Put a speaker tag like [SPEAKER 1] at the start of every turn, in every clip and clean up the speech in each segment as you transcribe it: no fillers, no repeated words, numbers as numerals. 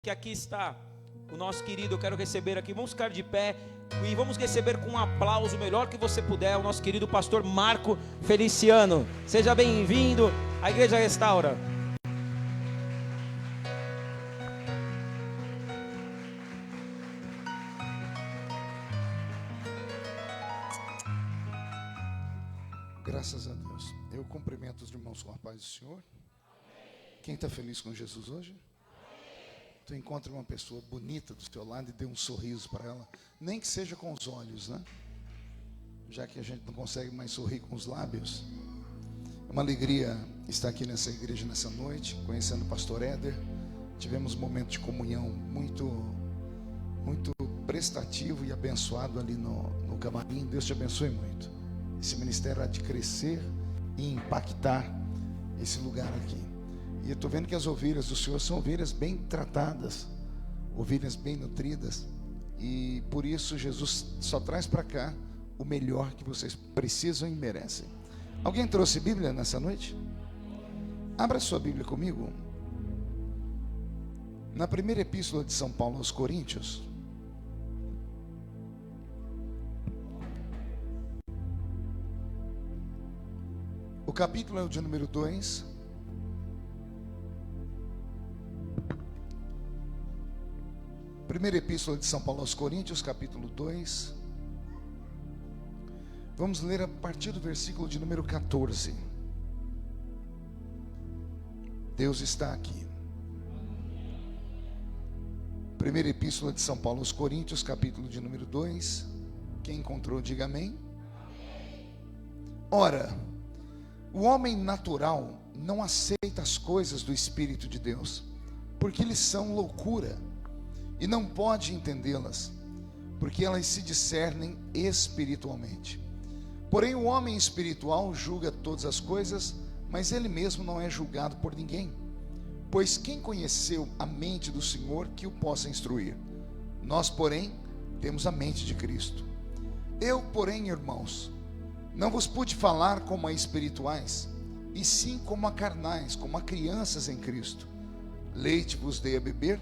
[SPEAKER 1] que aqui está o nosso querido, eu quero receber aqui, vamos ficar de pé e vamos receber com um aplauso, o melhor que você puder, o nosso querido pastor Marco Feliciano. Seja bem-vindo à Igreja Restaura.
[SPEAKER 2] Graças a Deus. Eu cumprimento os irmãos com a paz do Senhor. Quem está feliz com Jesus hoje? Tu encontra uma pessoa bonita do teu lado e dê um sorriso para ela, nem que seja com os olhos, né? Já que a gente não consegue mais sorrir com os lábios. É uma alegria estar aqui nessa igreja nessa noite, conhecendo o pastor Éder. Tivemos um momento de comunhão muito prestativo e abençoado ali no camarim. Deus te abençoe muito. Esse ministério há de crescer e impactar esse lugar aqui. E eu estou vendo que as ovelhas do Senhor são ovelhas bem tratadas, ovelhas bem nutridas. E por isso Jesus só traz para cá o melhor que vocês precisam e merecem. Alguém trouxe Bíblia nessa noite? Abra sua Bíblia comigo. Na primeira epístola de São Paulo aos Coríntios. O capítulo é o de número 2. Primeira epístola de São Paulo aos Coríntios, capítulo 2. Vamos ler a partir do versículo de número 14. Deus está aqui. Primeira epístola de São Paulo aos Coríntios, capítulo de número 2. Quem encontrou, diga amém. Ora, o homem natural não aceita as coisas do Espírito de Deus, porque lhes são loucura, e não pode entendê-las, porque elas se discernem espiritualmente. Porém o homem espiritual julga todas as coisas, mas ele mesmo não é julgado por ninguém. Pois quem conheceu a mente do Senhor que o possa instruir? Nós, porém, temos a mente de Cristo. Eu, porém, irmãos, não vos pude falar como a espirituais, e sim como a carnais, como a crianças em Cristo. Leite vos dei a beber,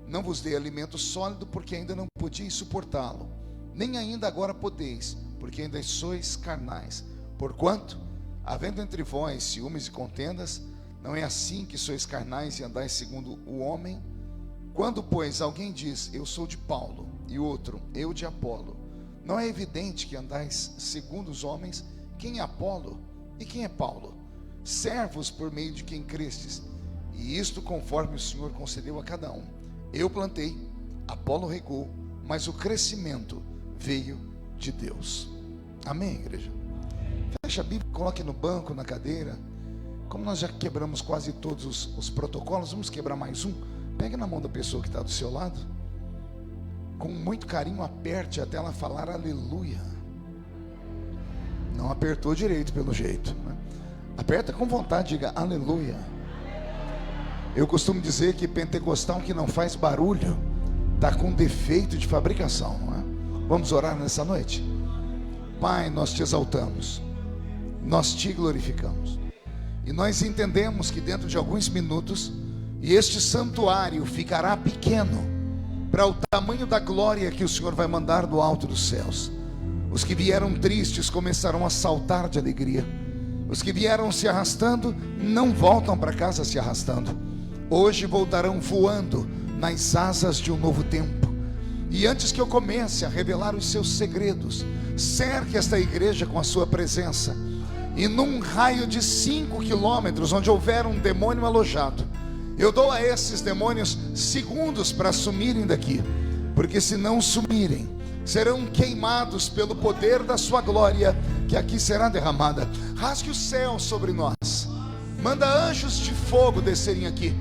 [SPEAKER 2] não vos dei alimento sólido, porque ainda não podíeis suportá-lo, nem ainda agora podeis, porque ainda sois carnais. Porquanto, havendo entre vós ciúmes e contendas, não é assim que sois carnais e andais segundo o homem? Quando, pois, alguém diz, eu sou de Paulo, e outro, eu de Apolo, não é evidente que andais segundo os homens? Quem é Apolo e quem é Paulo? Servos por meio de quem crestes, e isto conforme o Senhor concedeu a cada um. Eu plantei, Apolo regou, mas o crescimento veio de Deus. Amém, igreja? Fecha a Bíblia, coloque no banco, na cadeira. Como nós já quebramos quase todos os protocolos, vamos quebrar mais um. Pegue na mão da pessoa que está do seu lado, com muito carinho, aperte até ela falar aleluia. Não apertou direito pelo jeito, né? Aperta com vontade, diga aleluia. Eu costumo dizer que pentecostal que não faz barulho está com defeito de fabricação, não é? Vamos orar nessa noite? Pai, nós te exaltamos, nós te glorificamos, e nós entendemos que dentro de alguns minutos este santuário ficará pequeno para o tamanho da glória que o Senhor vai mandar do alto dos céus. Os que vieram tristes começarão a saltar de alegria. Os que vieram se arrastando não voltam para casa se arrastando. Hoje voltarão voando nas asas de um novo tempo. E antes que eu comece a revelar os seus segredos, cerque esta igreja com a sua presença. E num raio de 5 quilômetros, onde houver um demônio alojado, eu dou a esses demônios segundos para sumirem daqui, porque se não sumirem, serão queimados pelo poder da sua glória, que aqui será derramada. Rasgue o céu sobre nós, manda anjos de fogo descerem aqui,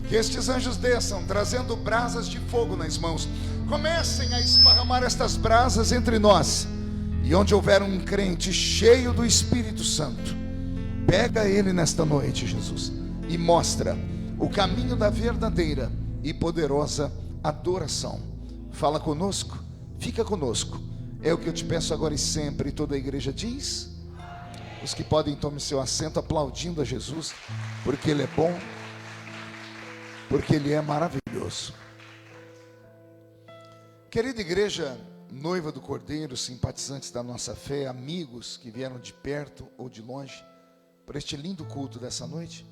[SPEAKER 2] que estes anjos desçam, trazendo brasas de fogo nas mãos. Comecem a esparramar estas brasas entre nós, e onde houver um crente cheio do Espírito Santo, pega ele nesta noite, Jesus, e mostra o caminho da verdadeira e poderosa adoração. Fala conosco, fica conosco, é o que eu te peço agora e sempre. E toda a igreja diz, os que podem tomem seu assento, aplaudindo a Jesus, porque Ele é bom, porque Ele é maravilhoso. Querida igreja, noiva do Cordeiro, simpatizantes da nossa fé, amigos que vieram de perto ou de longe, para este lindo culto dessa noite,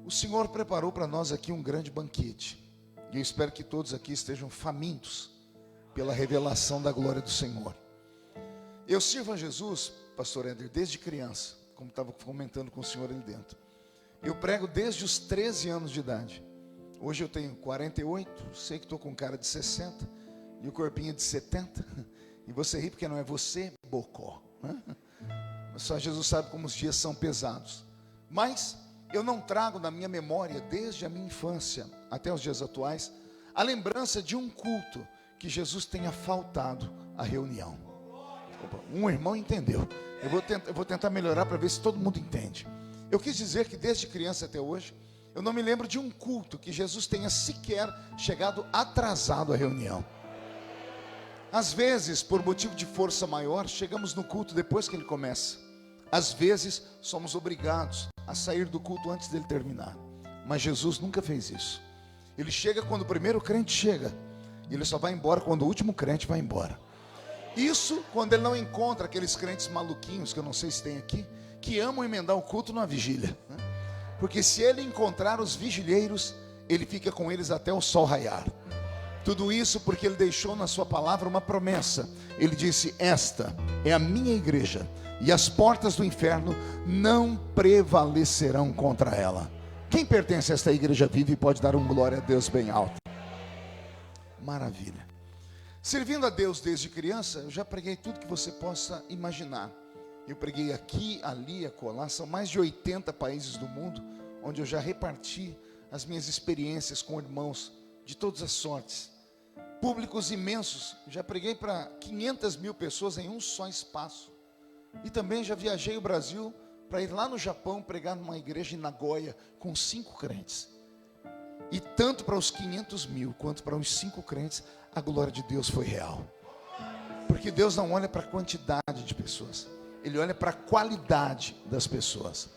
[SPEAKER 2] o Senhor preparou para nós aqui um grande banquete. E eu espero que todos aqui estejam famintos pela revelação da glória do Senhor. Eu sirvo a Jesus, pastor Éder, desde criança, como estava comentando com o senhor ali dentro. Eu prego desde os 13 anos de idade. Hoje eu tenho 48, sei que estou com cara de 60 e o corpinho de 70. E você ri porque não é você, bocó, né? Só Jesus sabe como os dias são pesados. Mas eu não trago na minha memória, desde a minha infância até os dias atuais, a lembrança de um culto que Jesus tenha faltado à reunião. Um irmão entendeu. Eu vou tentar melhorar para ver se todo mundo entende. Eu quis dizer que desde criança até hoje, eu não me lembro de um culto que Jesus tenha sequer chegado atrasado à reunião. Às vezes, por motivo de força maior, chegamos no culto depois que ele começa. Às vezes, somos obrigados a sair do culto antes dele terminar. Mas Jesus nunca fez isso. Ele chega quando o primeiro crente chega, e ele só vai embora quando o último crente vai embora. Isso quando ele não encontra aqueles crentes maluquinhos, que eu não sei se tem aqui, que amam emendar o culto numa vigília, né? Porque se ele encontrar os vigilheiros, ele fica com eles até o sol raiar. Tudo isso porque ele deixou na sua palavra uma promessa. Ele disse: esta é a minha igreja, e as portas do inferno não prevalecerão contra ela. Quem pertence a esta igreja viva e pode dar um glória a Deus bem alto? Maravilha. Servindo a Deus desde criança, eu já preguei tudo que você possa imaginar. Eu preguei aqui, ali, acolá. São mais de 80 países do mundo, onde eu já reparti as minhas experiências com irmãos de todas as sortes. Públicos imensos, já preguei para 500 mil pessoas em um só espaço. E também já viajei o Brasil para ir lá no Japão pregar numa igreja em Nagoya com 5 crentes. E tanto para os 500 mil quanto para os 5 crentes, a glória de Deus foi real. Porque Deus não olha para a quantidade de pessoas, Ele olha para a qualidade das pessoas.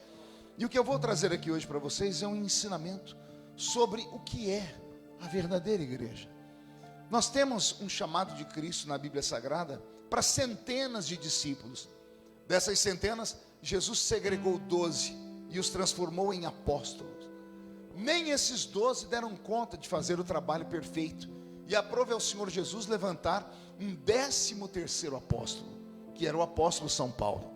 [SPEAKER 2] E o que eu vou trazer aqui hoje para vocês é um ensinamento sobre o que é a verdadeira igreja. Nós temos um chamado de Cristo na Bíblia Sagrada para centenas de discípulos. Dessas centenas, Jesus segregou 12 e os transformou em apóstolos. Nem esses 12 deram conta de fazer o trabalho perfeito. E aprove ao Senhor Jesus levantar um 13º apóstolo, que era o apóstolo São Paulo.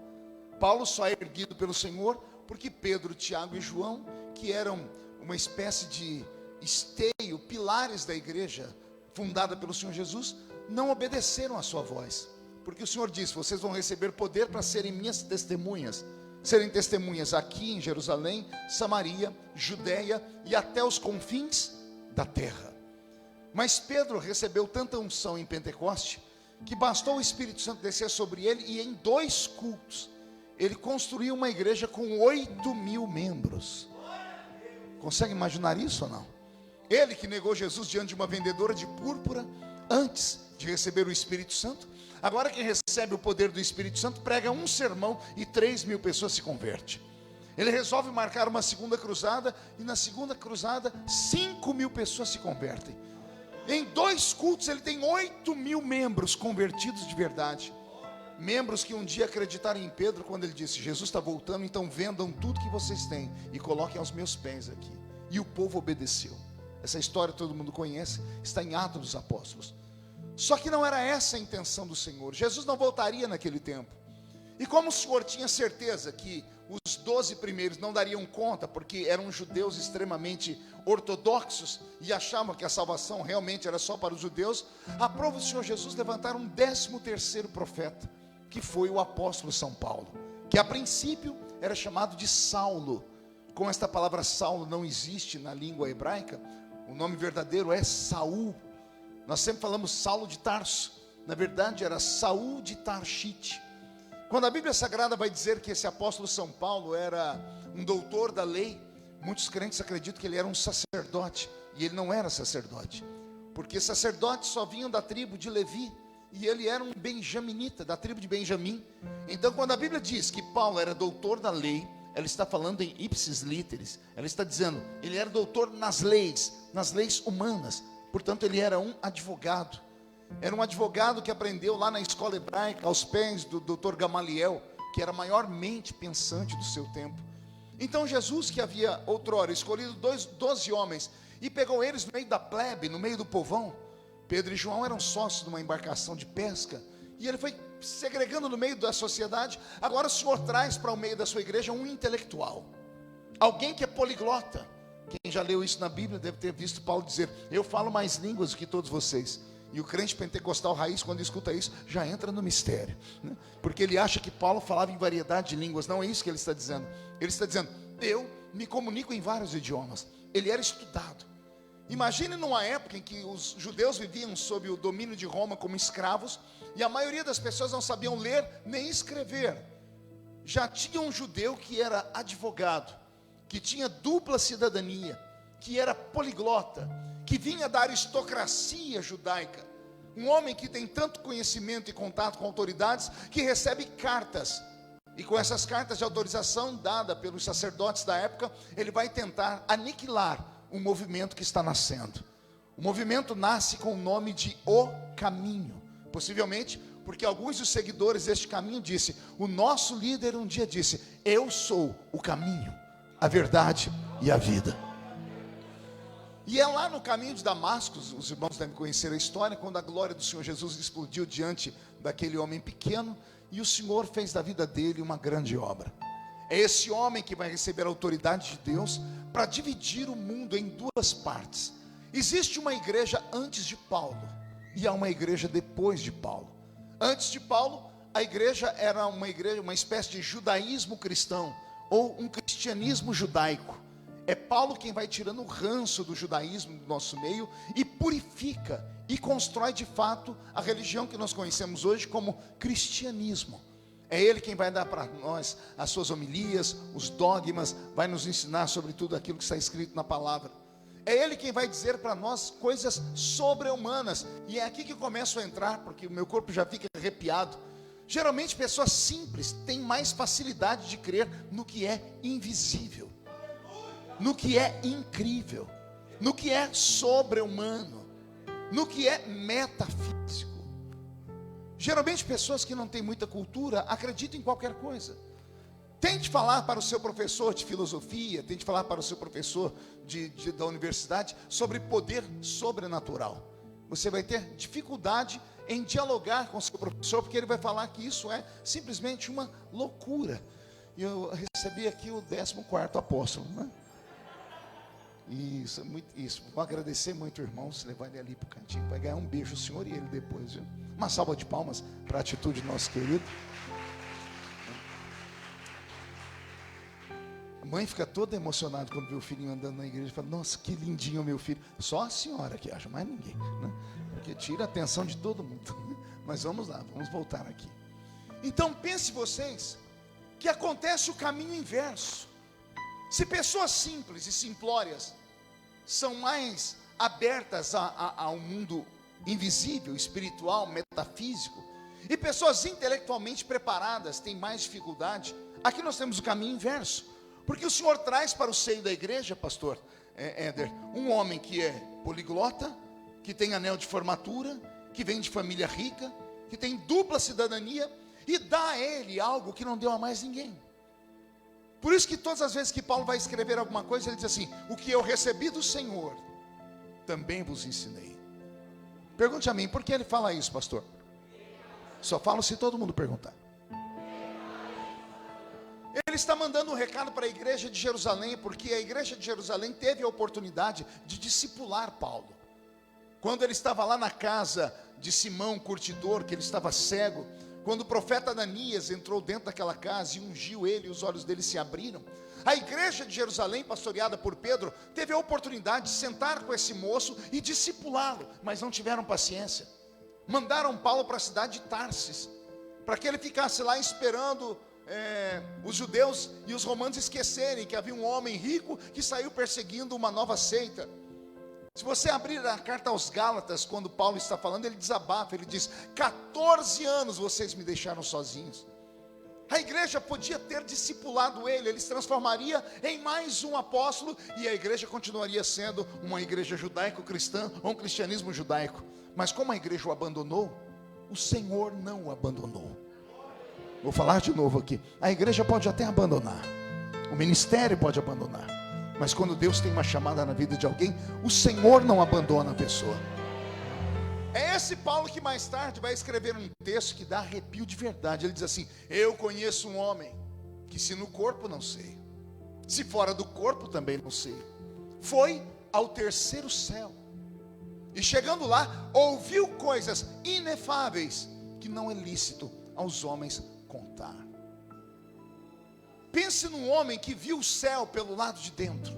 [SPEAKER 2] Paulo só é erguido pelo Senhor porque Pedro, Tiago e João, que eram uma espécie de esteio, pilares da igreja fundada pelo Senhor Jesus, não obedeceram à sua voz. Porque o Senhor disse: vocês vão receber poder para serem minhas testemunhas. Serem testemunhas aqui em Jerusalém, Samaria, Judeia e até os confins da terra. Mas Pedro recebeu tanta unção em Pentecoste, que bastou o Espírito Santo descer sobre ele, e em 2 cultos, ele construiu uma igreja com 8.000 membros. Consegue imaginar isso ou não? Ele que negou Jesus diante de uma vendedora de púrpura, antes de receber o Espírito Santo, agora que recebe o poder do Espírito Santo, prega um sermão e 3.000 pessoas se convertem. Ele resolve marcar uma segunda cruzada, e na segunda cruzada 5.000 pessoas se convertem. Em 2 cultos ele tem 8.000 membros convertidos de verdade. Membros que um dia acreditaram em Pedro quando ele disse: Jesus está voltando, então vendam tudo que vocês têm e coloquem aos meus pés aqui. E o povo obedeceu. Essa história todo mundo conhece, está em Atos dos Apóstolos. Só que não era essa a intenção do Senhor. Jesus não voltaria naquele tempo. E como o Senhor tinha certeza que os 12 primeiros não dariam conta, porque eram judeus extremamente ortodoxos e achavam que a salvação realmente era só para os judeus, aprova o Senhor Jesus levantar um 13º profeta, que foi o apóstolo São Paulo, que a princípio era chamado de Saulo. Como esta palavra Saulo não existe na língua hebraica, o nome verdadeiro é Saul. Nós sempre falamos Saulo de Tarso, na verdade era Saul de Tarshite. Quando a Bíblia Sagrada vai dizer que esse apóstolo São Paulo era um doutor da lei, muitos crentes acreditam que ele era um sacerdote, e ele não era sacerdote, porque sacerdotes só vinham da tribo de Levi, e ele era um benjaminita, da tribo de Benjamim. Então quando a Bíblia diz que Paulo era doutor da lei, ela está falando em ipsis literis, ela está dizendo, ele era doutor nas leis humanas, portanto ele era um advogado. Era um advogado que aprendeu lá na escola hebraica, aos pés do Dr. Gamaliel, que era a maior mente pensante do seu tempo. Então Jesus, que havia outrora escolhido 12 homens, e pegou eles no meio da plebe, no meio do povão. Pedro e João eram sócios de uma embarcação de pesca, e ele foi segregando no meio da sociedade. Agora o Senhor traz para o meio da sua igreja um intelectual, alguém que é poliglota. Quem já leu isso na Bíblia deve ter visto Paulo dizer: eu falo mais línguas do que todos vocês. E o crente pentecostal raiz, quando escuta isso, já entra no mistério, né? Porque ele acha que Paulo falava em variedade de línguas. Não é isso que ele está dizendo. Ele está dizendo: eu me comunico em vários idiomas. Ele era estudado. Imagine numa época em que os judeus viviam sob o domínio de Roma como escravos, e a maioria das pessoas não sabiam ler nem escrever. Já tinha um judeu que era advogado, que tinha dupla cidadania, que era poliglota, que vinha da aristocracia judaica, um homem que tem tanto conhecimento e contato com autoridades, que recebe cartas, e com essas cartas de autorização dada pelos sacerdotes da época, ele vai tentar aniquilar um movimento que está nascendo. O movimento nasce com o nome de O Caminho, possivelmente porque alguns dos seguidores deste caminho disse: o nosso líder um dia disse: eu sou o caminho, a verdade e a vida. E é lá no caminho de Damasco, os irmãos devem conhecer a história, quando a glória do Senhor Jesus explodiu diante daquele homem pequeno, e o Senhor fez da vida dele uma grande obra. É esse homem que vai receber a autoridade de Deus para dividir o mundo em duas partes. Existe uma igreja antes de Paulo, e há uma igreja depois de Paulo. Antes de Paulo, a igreja era uma espécie de judaísmo cristão, ou um cristianismo judaico. É Paulo quem vai tirando o ranço do judaísmo do nosso meio e purifica e constrói de fato a religião que nós conhecemos hoje como cristianismo. É ele quem vai dar para nós as suas homilias, os dogmas, vai nos ensinar sobre tudo aquilo que está escrito na palavra. É ele quem vai dizer para nós coisas sobre-humanas. E é aqui que eu começo a entrar, porque o meu corpo já fica arrepiado. Geralmente pessoas simples têm mais facilidade de crer no que é invisível, no que é incrível, no que é sobre-humano, no que é metafísico. Geralmente pessoas que não têm muita cultura acreditam em qualquer coisa. Tente falar para o seu professor de filosofia, tente falar para o seu professor da universidade sobre poder sobrenatural. Você vai ter dificuldade em dialogar com o seu professor, porque ele vai falar que isso é simplesmente uma loucura. E eu recebi aqui o 14º apóstolo, né? Isso, vou agradecer muito o irmão, se levar ele ali para o cantinho, vai ganhar um beijo o senhor e ele depois, viu? Uma salva de palmas para a atitude do nosso querido. A mãe fica toda emocionada quando vê o filhinho andando na igreja, fala: nossa, que lindinho meu filho. Só a senhora que acha, mais ninguém, né? Porque tira a atenção de todo mundo. Mas vamos lá, vamos voltar aqui. Então pense vocês que acontece o caminho inverso. Se pessoas simples e simplórias são mais abertas ao mundo invisível, espiritual, metafísico, e pessoas intelectualmente preparadas têm mais dificuldade, aqui nós temos o caminho inverso. Porque o Senhor traz para o seio da igreja, pastor Éder, um homem que é poliglota, que tem anel de formatura, que vem de família rica, que tem dupla cidadania, e dá a ele algo que não deu a mais ninguém. Por isso que todas as vezes que Paulo vai escrever alguma coisa, ele diz assim: o que eu recebi do Senhor, também vos ensinei. Pergunte a mim, por que ele fala isso, pastor? Só falo se todo mundo perguntar. Ele está mandando um recado para a igreja de Jerusalém, porque a igreja de Jerusalém teve a oportunidade de discipular Paulo. Quando ele estava lá na casa de Simão, curtidor, que ele estava cego, quando o profeta Ananias entrou dentro daquela casa e ungiu ele, e os olhos dele se abriram, a igreja de Jerusalém, pastoreada por Pedro, teve a oportunidade de sentar com esse moço e discipulá-lo, mas não tiveram paciência. Mandaram Paulo para a cidade de Tarsis, para que ele ficasse lá esperando os judeus e os romanos esquecerem que havia um homem rico que saiu perseguindo uma nova seita. Se você abrir a carta aos Gálatas, quando Paulo está falando, ele desabafa, ele diz: 14 anos vocês me deixaram sozinhos. A igreja podia ter discipulado ele se transformaria em mais um apóstolo, e a igreja continuaria sendo uma igreja judaico-cristã, ou um cristianismo judaico. Mas como a igreja o abandonou, o Senhor não o abandonou. Vou falar de novo aqui. A igreja pode até abandonar, o ministério pode abandonar, mas quando Deus tem uma chamada na vida de alguém, o Senhor não abandona a pessoa. É esse Paulo que mais tarde vai escrever um texto que dá arrepio de verdade. Ele diz assim: eu conheço um homem que, se no corpo não sei, se fora do corpo também não sei, foi ao terceiro céu, e chegando lá, ouviu coisas inefáveis que não é lícito aos homens contar. Pense num homem que viu o céu pelo lado de dentro.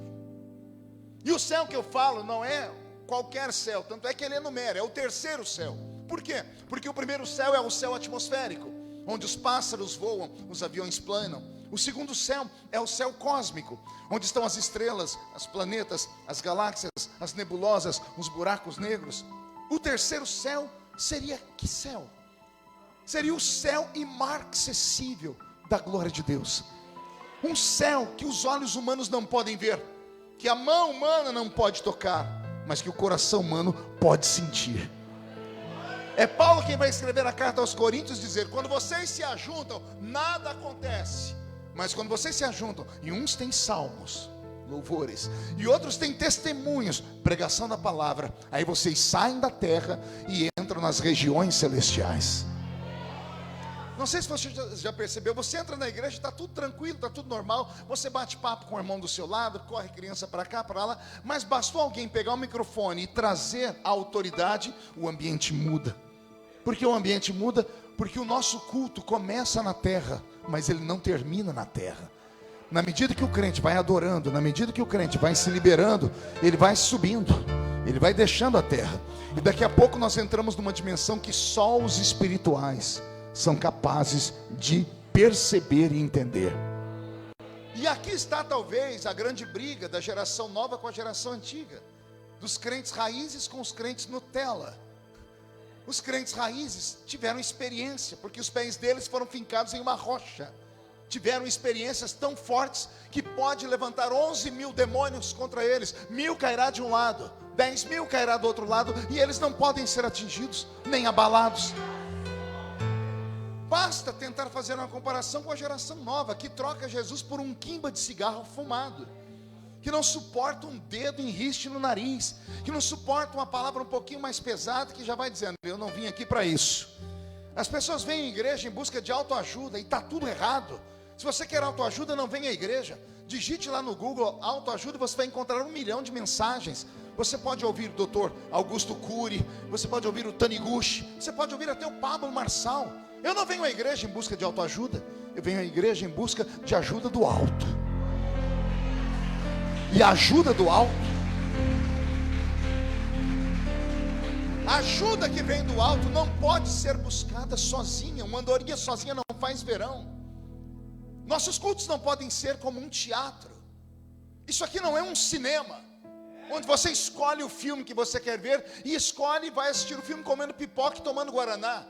[SPEAKER 2] E o céu que eu falo não é qualquer céu, tanto é que ele enumera, é o terceiro céu. Por quê? Porque o primeiro céu é o céu atmosférico, onde os pássaros voam, os aviões planam. O segundo céu é o céu cósmico, onde estão as estrelas, os planetas, as galáxias, as nebulosas, os buracos negros. O terceiro céu seria que céu? Seria o céu imarcessível da glória de Deus. Um céu que os olhos humanos não podem ver, que a mão humana não pode tocar, mas que o coração humano pode sentir. É Paulo quem vai escrever a carta aos Coríntios, dizer: quando vocês se ajuntam, nada acontece. Mas quando vocês se ajuntam, e uns têm salmos, louvores, e outros têm testemunhos, pregação da palavra, aí vocês saem da terra e entram nas regiões celestiais. Não sei se você já percebeu, você entra na igreja, está tudo tranquilo, está tudo normal, você bate papo com o irmão do seu lado, corre criança para cá, para lá, mas bastou alguém pegar o microfone e trazer a autoridade, o ambiente muda. Por que o ambiente muda? Porque o nosso culto começa na terra, mas ele não termina na terra. Na medida que o crente vai adorando, na medida que o crente vai se liberando, ele vai subindo, ele vai deixando a terra, e daqui a pouco nós entramos numa dimensão que só os espirituais são capazes de perceber e entender. E aqui está talvez a grande briga da geração nova com a geração antiga, dos crentes raízes com os crentes Nutella. Os crentes raízes tiveram experiência, porque os pés deles foram fincados em uma rocha. Tiveram experiências tão fortes que pode levantar 11.000 demônios contra eles. 1.000 cairá de um lado, 10.000 cairá do outro lado, e eles não podem ser atingidos, nem abalados. Basta tentar fazer uma comparação com a geração nova, que troca Jesus por um quimba de cigarro fumado, que não suporta um dedo em riste no nariz, que não suporta uma palavra um pouquinho mais pesada, que já vai dizendo: eu não vim aqui para isso. As pessoas vêm à igreja em busca de autoajuda, e está tudo errado. Se você quer autoajuda, não venha à igreja. Digite lá no Google autoajuda, você vai encontrar 1 milhão de mensagens. Você pode ouvir o Dr. Augusto Cury, você pode ouvir o Taniguchi, você pode ouvir até o Pablo Marçal. Eu não venho à igreja em busca de autoajuda, eu venho à igreja em busca de ajuda do alto. E a ajuda do alto, a ajuda que vem do alto não pode ser buscada sozinha. Uma andorinha sozinha não faz verão. Nossos cultos não podem ser como um teatro. Isso aqui não é um cinema, onde você escolhe o filme que você quer ver, e escolhe e vai assistir o filme comendo pipoca e tomando guaraná.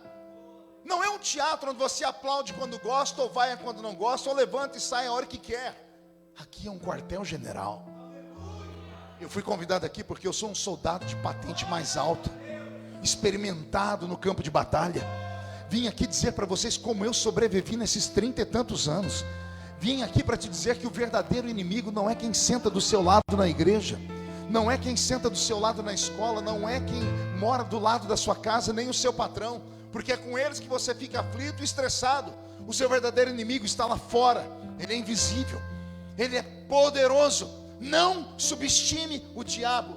[SPEAKER 2] Não é um teatro onde você aplaude quando gosta, ou vai quando não gosta, ou levanta e sai a hora que quer. Aqui é um quartel-general. Eu fui convidado aqui porque eu sou um soldado de patente mais alta, experimentado no campo de batalha. Vim aqui dizer para vocês como eu sobrevivi nesses 30 e tantos anos. Vim aqui para te dizer que o verdadeiro inimigo não é quem senta do seu lado na igreja, não é quem senta do seu lado na escola, não é quem mora do lado da sua casa, nem o seu patrão, porque é com eles que você fica aflito e estressado. O seu verdadeiro inimigo está lá fora, ele é invisível, ele é poderoso. Não subestime o diabo.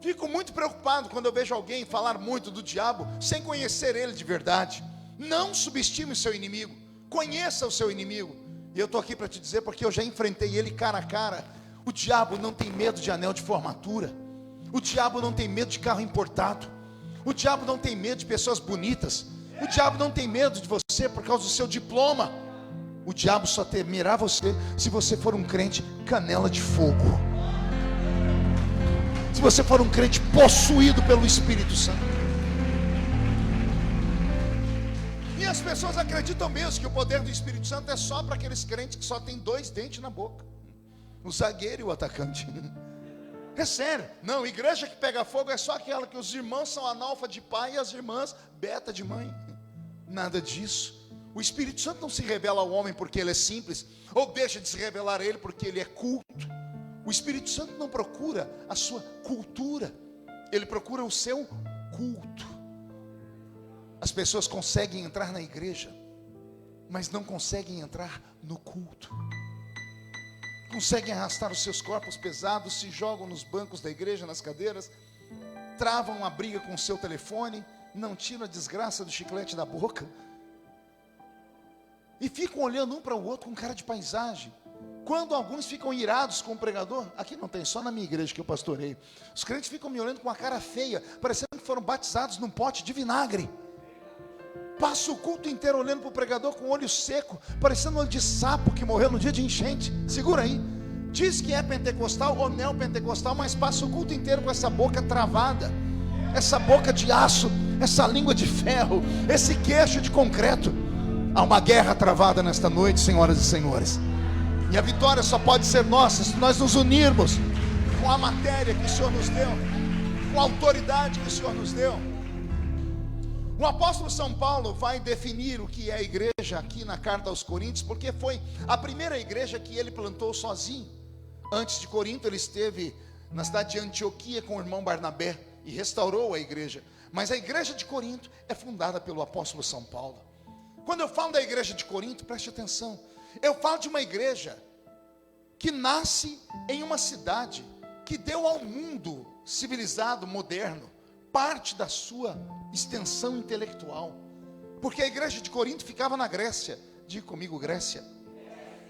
[SPEAKER 2] Fico muito preocupado quando eu vejo alguém falar muito do diabo sem conhecer ele de verdade. Não subestime o seu inimigo, conheça o seu inimigo. E eu estou aqui para te dizer, porque eu já enfrentei ele cara a cara. O diabo não tem medo de anel de formatura, o diabo não tem medo de carro importado, o diabo não tem medo de pessoas bonitas, o diabo não tem medo de você por causa do seu diploma. O diabo só temerá você se você for um crente canela de fogo, se você for um crente possuído pelo Espírito Santo. E as pessoas acreditam mesmo que o poder do Espírito Santo é só para aqueles crentes que só tem 2 dentes na boca, o zagueiro e o atacante. É sério. Não, igreja que pega fogo é só aquela que os irmãos são analfa de pai e as irmãs beta de mãe. Nada disso. O Espírito Santo não se revela ao homem porque ele é simples, ou deixa de se revelar a ele porque ele é culto. O Espírito Santo não procura a sua cultura, ele procura o seu culto. As pessoas conseguem entrar na igreja, mas não conseguem entrar no culto. Conseguem arrastar os seus corpos pesados, se jogam nos bancos da igreja, nas cadeiras, travam uma briga com o seu telefone, não tiram a desgraça do chiclete da boca, e ficam olhando um para o outro com cara de paisagem. Quando alguns ficam irados com o pregador, aqui não tem, só na minha igreja que eu pastorei, os crentes ficam me olhando com a cara feia, parecendo que foram batizados num pote de vinagre. Passa o culto inteiro olhando para o pregador com o olho seco, parecendo um olho de sapo que morreu no dia de enchente. Segura aí. Diz que é pentecostal ou neopentecostal, mas passa o culto inteiro com essa boca travada, essa boca de aço, essa língua de ferro, esse queixo de concreto. Há uma guerra travada nesta noite, senhoras e senhores. E a vitória só pode ser nossa se nós nos unirmos com a matéria que o Senhor nos deu, com a autoridade que o Senhor nos deu. O apóstolo São Paulo vai definir o que é a igreja aqui na carta aos Coríntios, porque foi a primeira igreja que ele plantou sozinho. Antes de Corinto, ele esteve na cidade de Antioquia com o irmão Barnabé e restaurou a igreja. Mas a igreja de Corinto é fundada pelo apóstolo São Paulo. Quando eu falo da igreja de Corinto, preste atenção, eu falo de uma igreja que nasce em uma cidade que deu ao mundo civilizado, moderno, parte da sua extensão intelectual, porque a igreja de Corinto ficava na Grécia. Diga comigo, Grécia.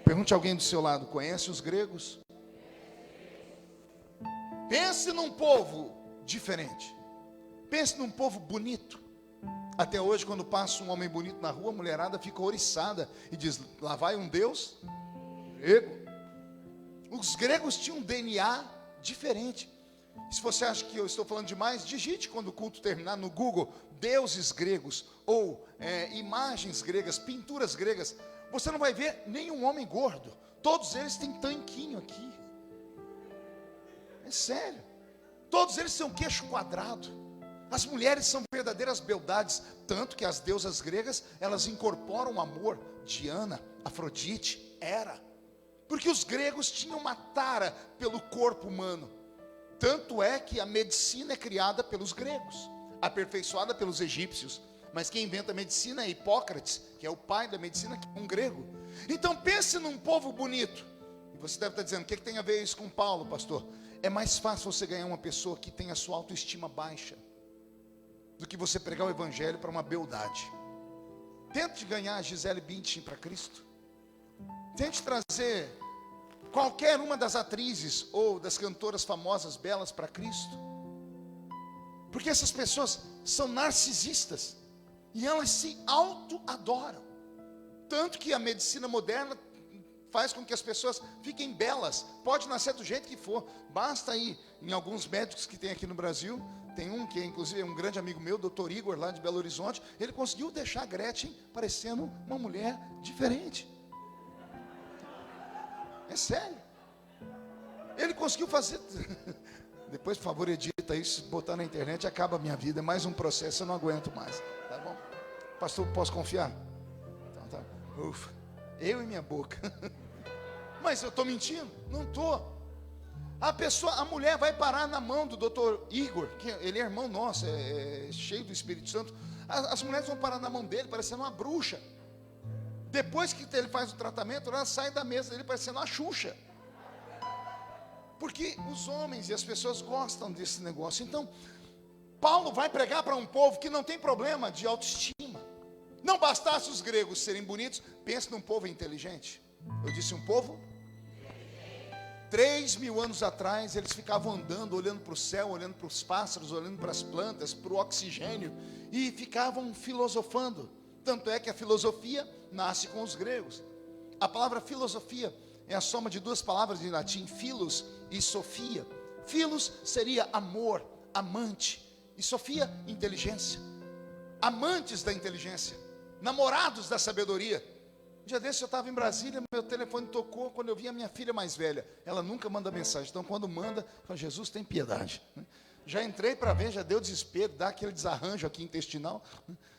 [SPEAKER 2] Pergunte a alguém do seu lado, conhece os gregos? Pense num povo diferente, pense num povo bonito. Até hoje, quando passa um homem bonito na rua, a mulherada fica ouriçada e diz, lá vai um deus grego. Os gregos tinham um DNA diferente. Se você acha que eu estou falando demais, digite quando o culto terminar no Google, deuses gregos, ou imagens gregas, pinturas gregas. Você não vai ver nenhum homem gordo. Todos eles têm tanquinho aqui. É sério. Todos eles têm um queixo quadrado. As mulheres são verdadeiras beldades, tanto que as deusas gregas, elas incorporam amor. Diana, Afrodite, Hera. Porque os gregos tinham uma tara pelo corpo humano. Tanto é que a medicina é criada pelos gregos, aperfeiçoada pelos egípcios. Mas quem inventa a medicina é Hipócrates, que é o pai da medicina, que é um grego. Então pense num povo bonito. E você deve estar dizendo, o que tem a ver isso com Paulo, pastor? É mais fácil você ganhar uma pessoa que tem a sua autoestima baixa, do que você pregar o evangelho para uma beldade. Tente ganhar a Gisele Bündchen para Cristo. Tente trazer qualquer uma das atrizes ou das cantoras famosas belas para Cristo. Porque essas pessoas são narcisistas e elas se auto-adoram. Tanto que a medicina moderna faz com que as pessoas fiquem belas. Pode nascer do jeito que for. Basta ir em alguns médicos que tem aqui no Brasil. Tem um que inclusive é um grande amigo meu, Dr. Igor, lá de Belo Horizonte. Ele conseguiu deixar a Gretchen parecendo uma mulher diferente. É sério. Ele conseguiu fazer. Depois, por favor, edita isso, botar na internet, acaba a minha vida. É mais um processo, eu não aguento mais. Tá bom? Pastor, posso confiar? Então tá. Ufa. Eu e minha boca. Mas eu estou mentindo? Não estou. A mulher vai parar na mão do Dr. Igor, que ele é irmão nosso, é cheio do Espírito Santo. As mulheres vão parar na mão dele, parecendo uma bruxa. Depois que ele faz o tratamento, ela sai da mesa dele parecendo uma Xuxa. Porque os homens e as pessoas gostam desse negócio. Então, Paulo vai pregar para um povo que não tem problema de autoestima. Não bastasse os gregos serem bonitos, pense num povo inteligente. Eu disse um povo? 3.000 anos atrás, eles ficavam andando, olhando para o céu, olhando para os pássaros, olhando para as plantas, para o oxigênio, e ficavam filosofando. Tanto é que a filosofia nasce com os gregos. A palavra filosofia é a soma de duas palavras em latim, philos e sofia. Philos seria amor, amante, e sofia, inteligência. Amantes da inteligência, namorados da sabedoria. dia desse eu estava em Brasília, meu telefone tocou quando eu vi a minha filha mais velha. Ela nunca manda mensagem, então quando manda, fala, Jesus tem piedade. Já entrei para ver, já deu desespero, dá aquele desarranjo aqui intestinal.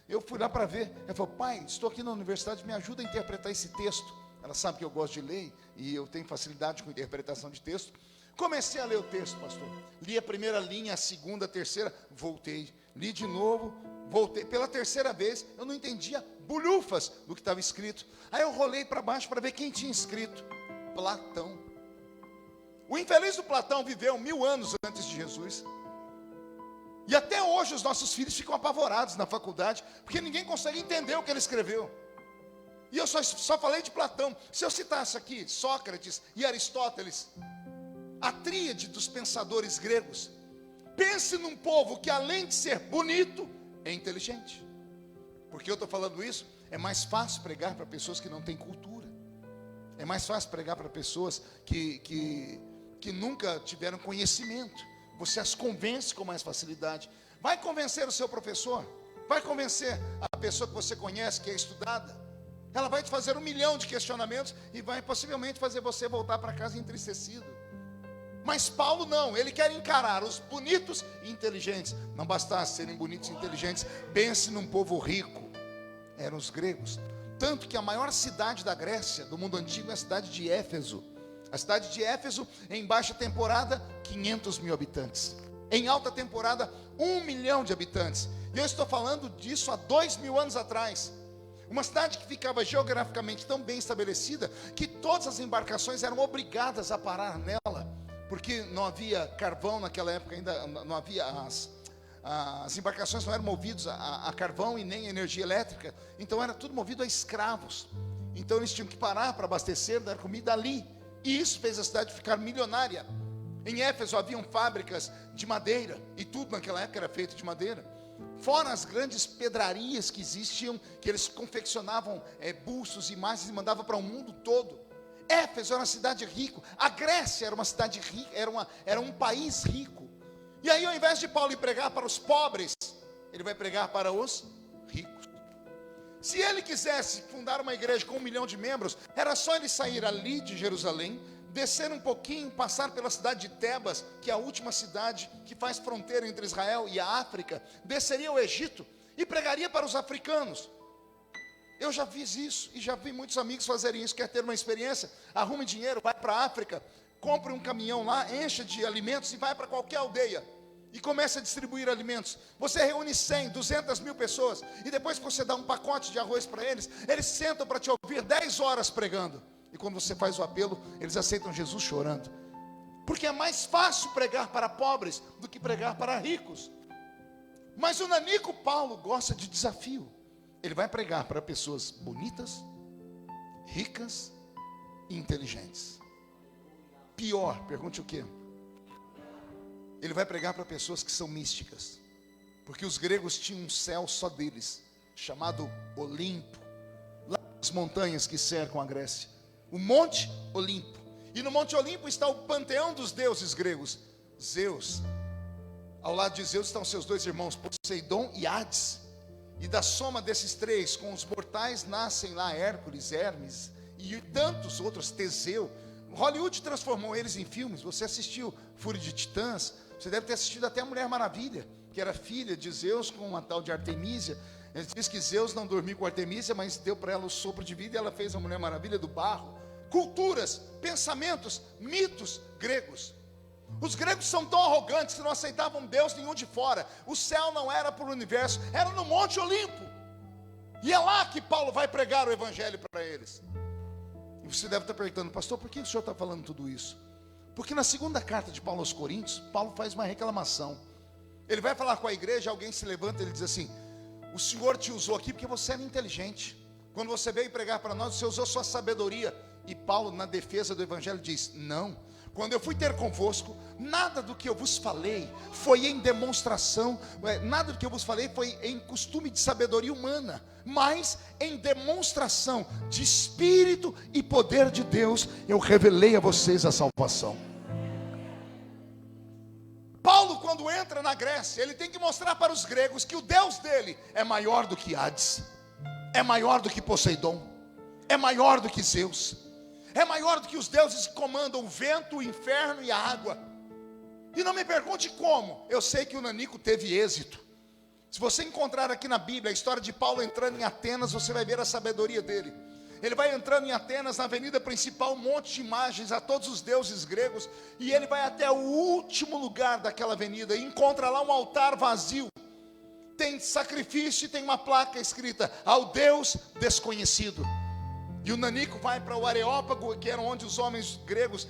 [SPEAKER 2] Eu fui lá para ver. Ela falou, pai, estou aqui na universidade, me ajuda a interpretar esse texto. Ela sabe que eu gosto de ler e eu tenho facilidade com interpretação de texto. Comecei a ler o texto, pastor. Li a primeira linha, a segunda, a terceira, voltei. Li de novo, voltei. Pela terceira vez, eu não entendia bolhufas do que estava escrito. Aí eu rolei para baixo para ver quem tinha escrito. Platão. O infeliz do Platão viveu 1000 anos antes de Jesus. E até hoje os nossos filhos ficam apavorados na faculdade, porque ninguém consegue entender o que ele escreveu. E eu só falei de Platão. Se eu citasse aqui Sócrates e Aristóteles, a tríade dos pensadores gregos, pense num povo que além de ser bonito, é inteligente. Por que eu estou falando isso? É mais fácil pregar para pessoas que não têm cultura. É mais fácil pregar para pessoas que nunca tiveram conhecimento. Você as convence com mais facilidade. Vai convencer o seu professor. Vai convencer a pessoa que você conhece, que é estudada. Ela vai te fazer 1 milhão de questionamentos e vai possivelmente fazer você voltar para casa entristecido. Mas Paulo não, ele quer encarar os bonitos e inteligentes. Não bastasse serem bonitos e inteligentes, pense num povo rico. Eram os gregos. Tanto que a maior cidade da Grécia, do mundo antigo, é a cidade de Éfeso. A cidade de Éfeso, em baixa temporada, 500 mil habitantes. Em alta temporada, 1 milhão de habitantes. E eu estou falando disso há 2000 anos atrás. Uma cidade que ficava geograficamente tão bem estabelecida, que todas as embarcações eram obrigadas a parar nela. Porque não havia carvão naquela época, ainda não havia as embarcações não eram movidas a carvão e nem a energia elétrica. Então era tudo movido a escravos. Então eles tinham que parar para abastecer, dar comida ali. E isso fez a cidade ficar milionária. Em Éfeso haviam fábricas de madeira, e tudo naquela época era feito de madeira. Fora as grandes pedrarias que existiam, que eles confeccionavam bustos e imagens e mandavam para o mundo todo. Éfeso era uma cidade rica. A Grécia era uma cidade rica, era um país rico. E aí, ao invés de Paulo ir pregar para os pobres, ele vai pregar para os ricos. Se ele quisesse fundar uma igreja com 1 milhão de membros, era só ele sair ali de Jerusalém, descer um pouquinho, passar pela cidade de Tebas, que é a última cidade que faz fronteira entre Israel e a África, desceria ao Egito e pregaria para os africanos. Eu já fiz isso e já vi muitos amigos fazerem isso. Quer ter uma experiência? Arrume dinheiro, vai para a África, compre um caminhão lá, encha de alimentos e vai para qualquer aldeia e começa a distribuir alimentos. Você reúne 100, 200 mil pessoas e depois que você dá um pacote de arroz para eles, eles sentam para te ouvir 10 horas pregando. E quando você faz o apelo, eles aceitam Jesus chorando. Porque é mais fácil pregar para pobres do que pregar para ricos. Mas o nanico Paulo gosta de desafio. Ele vai pregar para pessoas bonitas, ricas e inteligentes. Pior, pergunte o quê? Ele vai pregar para pessoas que são místicas. Porque os gregos tinham um céu só deles, chamado Olimpo. Lá nas montanhas que cercam a Grécia. O Monte Olimpo. E no Monte Olimpo está o panteão dos deuses gregos. Zeus. Ao lado de Zeus estão seus 2 irmãos, Poseidon e Hades. E da soma desses 3, com os mortais, nascem lá Hércules, Hermes e tantos outros, Teseu. Hollywood transformou eles em filmes. Você assistiu Fúria de Titãs? Você deve ter assistido até a Mulher Maravilha, que era filha de Zeus com uma tal de Artemísia. Ele diz que Zeus não dormiu com Artemísia, mas deu para ela o sopro de vida e ela fez a Mulher Maravilha do barro. Culturas, pensamentos, mitos gregos. Os gregos são tão arrogantes que não aceitavam Deus nenhum de fora. O céu não era para o universo, era no Monte Olimpo. E é lá que Paulo vai pregar o evangelho para eles. E você deve estar perguntando, pastor, por que o senhor está falando tudo isso? Porque na segunda carta de Paulo aos Coríntios, Paulo faz uma reclamação. Ele vai falar com a igreja, alguém se levanta e ele diz assim: o senhor te usou aqui porque você era inteligente. Quando você veio pregar para nós, você usou sua sabedoria. E Paulo, na defesa do evangelho, diz: não, quando eu fui ter convosco, nada do que eu vos falei foi em demonstração, nada do que eu vos falei foi em costume de sabedoria humana, mas em demonstração de Espírito e poder de Deus, eu revelei a vocês a salvação. Paulo, quando entra na Grécia, ele tem que mostrar para os gregos que o Deus dele é maior do que Hades, é maior do que Poseidon, é maior do que Zeus, é maior do que os deuses que comandam o vento, o inferno e a água. E não me pergunte como, eu sei que o nanico teve êxito. Se você encontrar aqui na Bíblia a história de Paulo entrando em Atenas, você vai ver a sabedoria dele. Ele vai entrando em Atenas, na avenida principal, um monte de imagens a todos os deuses gregos, e ele vai até o último lugar daquela avenida e encontra lá um altar vazio. Tem sacrifício e tem uma placa escrita: ao Deus desconhecido. E o nanico vai para o Areópago, que era onde os homens gregos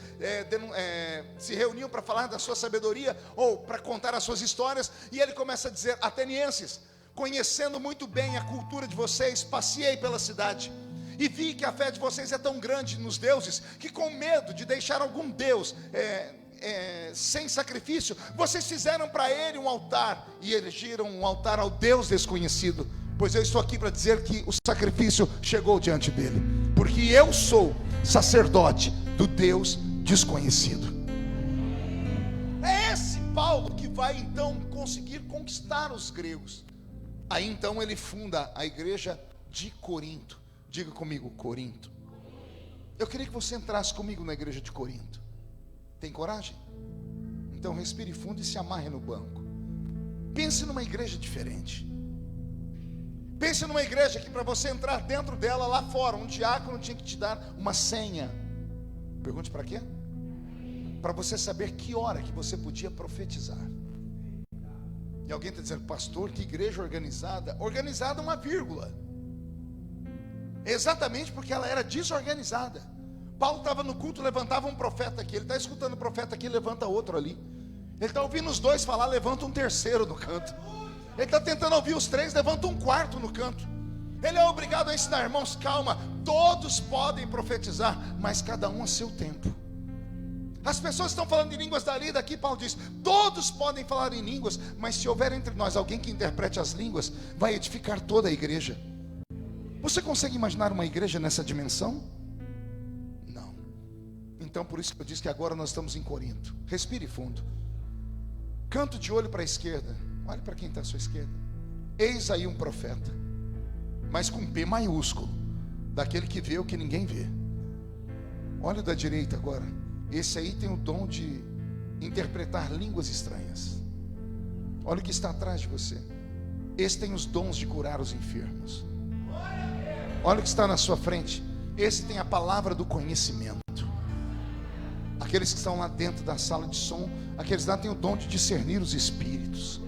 [SPEAKER 2] se reuniam para falar da sua sabedoria, ou para contar as suas histórias, e ele começa a dizer: atenienses, conhecendo muito bem a cultura de vocês, passeei pela cidade, e vi que a fé de vocês é tão grande nos deuses, que com medo de deixar algum deus sem sacrifício, vocês fizeram para ele um altar, e erigiram um altar ao Deus desconhecido. Pois eu estou aqui para dizer que o sacrifício chegou diante dele, porque eu sou sacerdote do Deus desconhecido. É esse Paulo que vai então conseguir conquistar os gregos. Aí então ele funda a igreja de Corinto. Diga comigo, Corinto. Eu queria que você entrasse comigo na igreja de Corinto. Tem coragem? Então respire fundo e se amarre no banco. Pense numa igreja diferente. Pense numa igreja que para você entrar dentro dela, lá fora, um diácono tinha que te dar uma senha. Pergunte para quê? Para você saber que hora que você podia profetizar. E alguém está dizendo: pastor, que igreja organizada. Organizada uma vírgula. Exatamente porque ela era desorganizada. Paulo estava no culto, levantava um profeta aqui, ele está escutando o profeta aqui, levanta outro ali. Ele está ouvindo os dois falar, levanta um terceiro no canto. Ele está tentando ouvir os três, levanta um quarto no canto. Ele é obrigado a ensinar: irmãos, calma, todos podem profetizar, mas cada um a seu tempo. As pessoas estão falando em línguas dali e daqui. Paulo diz: todos podem falar em línguas, mas se houver entre nós alguém que interprete as línguas, vai edificar toda a igreja. Você consegue imaginar uma igreja nessa dimensão? Não. Então por isso que eu disse que agora nós estamos em Corinto. Respire fundo. Canto de olho para a esquerda. Olhe para quem está à sua esquerda. Eis aí um profeta, mas com P maiúsculo, daquele que vê o que ninguém vê. Olha o da direita agora. Esse aí tem o dom de interpretar línguas estranhas. Olha o que está atrás de você. Esse tem os dons de curar os enfermos. Olha o que está na sua frente. Esse tem a palavra do conhecimento. Aqueles que estão lá dentro da sala de som, aqueles lá têm o dom de discernir os espíritos.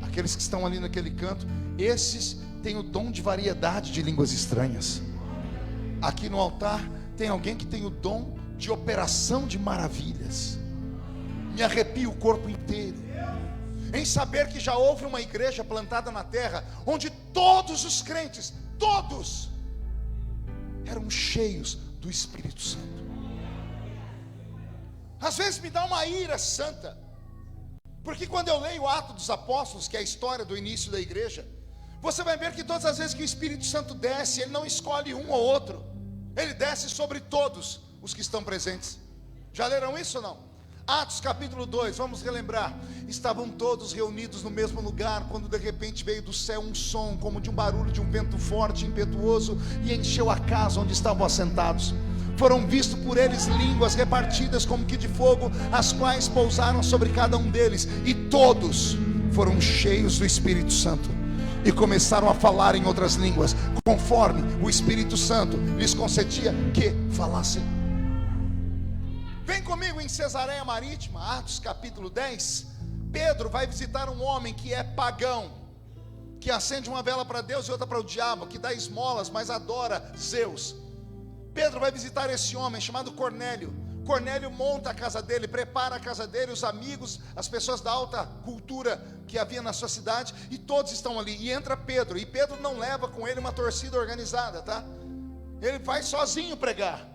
[SPEAKER 2] Aqueles que estão ali naquele canto, esses têm o dom de variedade de línguas estranhas. Aqui no altar tem alguém que tem o dom de operação de maravilhas. Me arrepia o corpo inteiro em saber que já houve uma igreja plantada na terra, onde todos os crentes, todos, eram cheios do Espírito Santo. Às vezes me dá uma ira santa, porque quando eu leio o Atos dos Apóstolos, que é a história do início da igreja, você vai ver que todas as vezes que o Espírito Santo desce, ele não escolhe um ou outro, ele desce sobre todos os que estão presentes. Já leram isso ou não? Atos capítulo 2, vamos relembrar. Estavam todos reunidos no mesmo lugar, quando de repente veio do céu um som, como de um barulho de um vento forte e impetuoso, e encheu a casa onde estavam assentados. Foram vistos por eles línguas repartidas como que de fogo, as quais pousaram sobre cada um deles, e todos foram cheios do Espírito Santo, e começaram a falar em outras línguas, conforme o Espírito Santo lhes concedia que falassem. Vem comigo em Cesareia Marítima, Atos capítulo 10. Pedro vai visitar um homem que é pagão, que acende uma vela para Deus e outra para o diabo, que dá esmolas, mas adora Zeus. Pedro vai visitar esse homem chamado Cornélio. Cornélio monta a casa dele, prepara a casa dele, os amigos, as pessoas da alta cultura que havia na sua cidade, e todos estão ali. E entra Pedro, e Pedro não leva com ele uma torcida organizada, tá? Ele vai sozinho pregar.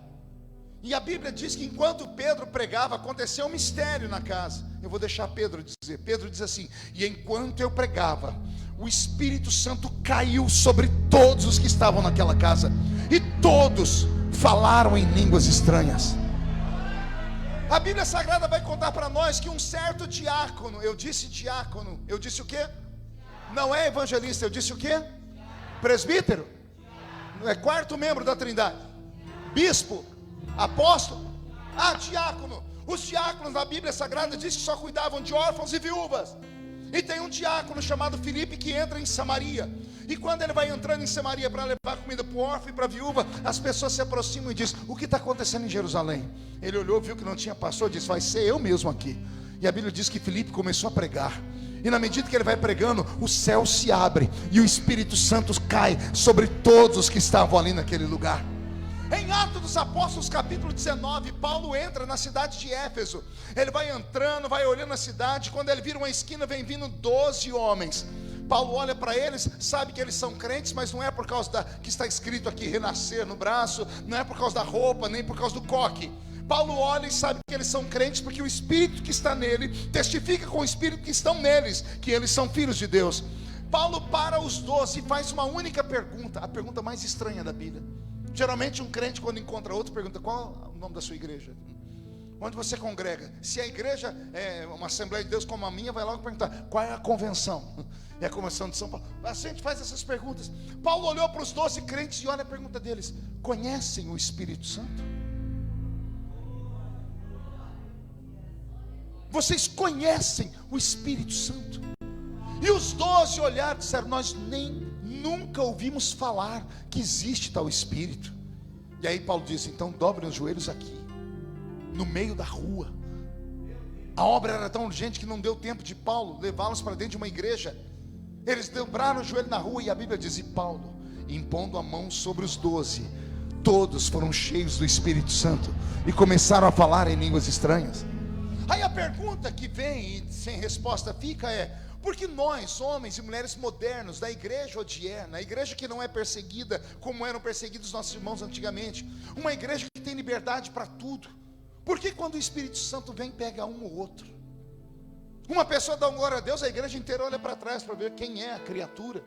[SPEAKER 2] E a Bíblia diz que enquanto Pedro pregava, aconteceu um mistério na casa. Eu vou deixar Pedro dizer. Pedro diz assim: e enquanto eu pregava, o Espírito Santo caiu sobre todos os que estavam naquela casa, e todos falaram em línguas estranhas. A Bíblia Sagrada vai contar para nós que um certo diácono, eu disse diácono, eu disse o quê? Não é evangelista, eu disse o quê? Presbítero? É quarto membro da Trindade. bispo, apóstolo, diácono. Os diáconos na Bíblia Sagrada diz que só cuidavam de órfãos e viúvas. E tem um diácono chamado Filipe que entra em Samaria. E quando ele vai entrando em Samaria para levar comida para o órfão e para a viúva, as pessoas se aproximam e dizem: o que está acontecendo em Jerusalém? Ele olhou, viu que não tinha pastor, disse: vai ser eu mesmo aqui. E a Bíblia diz que Filipe começou a pregar. E na medida que ele vai pregando, o céu se abre e o Espírito Santo cai sobre todos os que estavam ali naquele lugar. Em Atos dos Apóstolos, capítulo 19, Paulo entra na cidade de Éfeso. Ele vai entrando, vai olhando a cidade. Quando ele vira uma esquina, vem vindo 12 homens. Paulo olha para eles, sabe que eles são crentes, mas não é por causa que está escrito aqui renascer no braço, não é por causa da roupa, nem por causa do coque. Paulo olha e sabe que eles são crentes, porque o Espírito que está nele testifica com o Espírito que estão neles, que eles são filhos de Deus. Paulo para os 12 e faz uma única pergunta, a pergunta mais estranha da Bíblia. Geralmente um crente, quando encontra outro, pergunta: qual é o nome da sua igreja? Onde você congrega? Se a igreja é uma Assembleia de Deus como a minha, vai logo perguntar: qual é a convenção? É a convenção de São Paulo. A gente faz essas perguntas. Paulo olhou para os 12 crentes e olha a pergunta deles: conhecem o Espírito Santo? Vocês conhecem o Espírito Santo? E os 12 olharam e disseram: nós nunca ouvimos falar que existe tal Espírito. E aí Paulo disse: então dobrem os joelhos aqui, no meio da rua. A obra era tão urgente que não deu tempo de Paulo levá-los para dentro de uma igreja. Eles dobraram o joelho na rua, e a Bíblia diz: e Paulo, impondo a mão sobre os 12, todos foram cheios do Espírito Santo e começaram a falar em línguas estranhas. Aí a pergunta que vem e sem resposta fica é: por que nós, homens e mulheres modernos, da igreja odierna, a igreja que não é perseguida como eram perseguidos nossos irmãos antigamente, uma igreja que tem liberdade para tudo, por que quando o Espírito Santo vem, pega um ou outro? Uma pessoa dá glória a Deus, a igreja inteira olha para trás para ver quem é a criatura.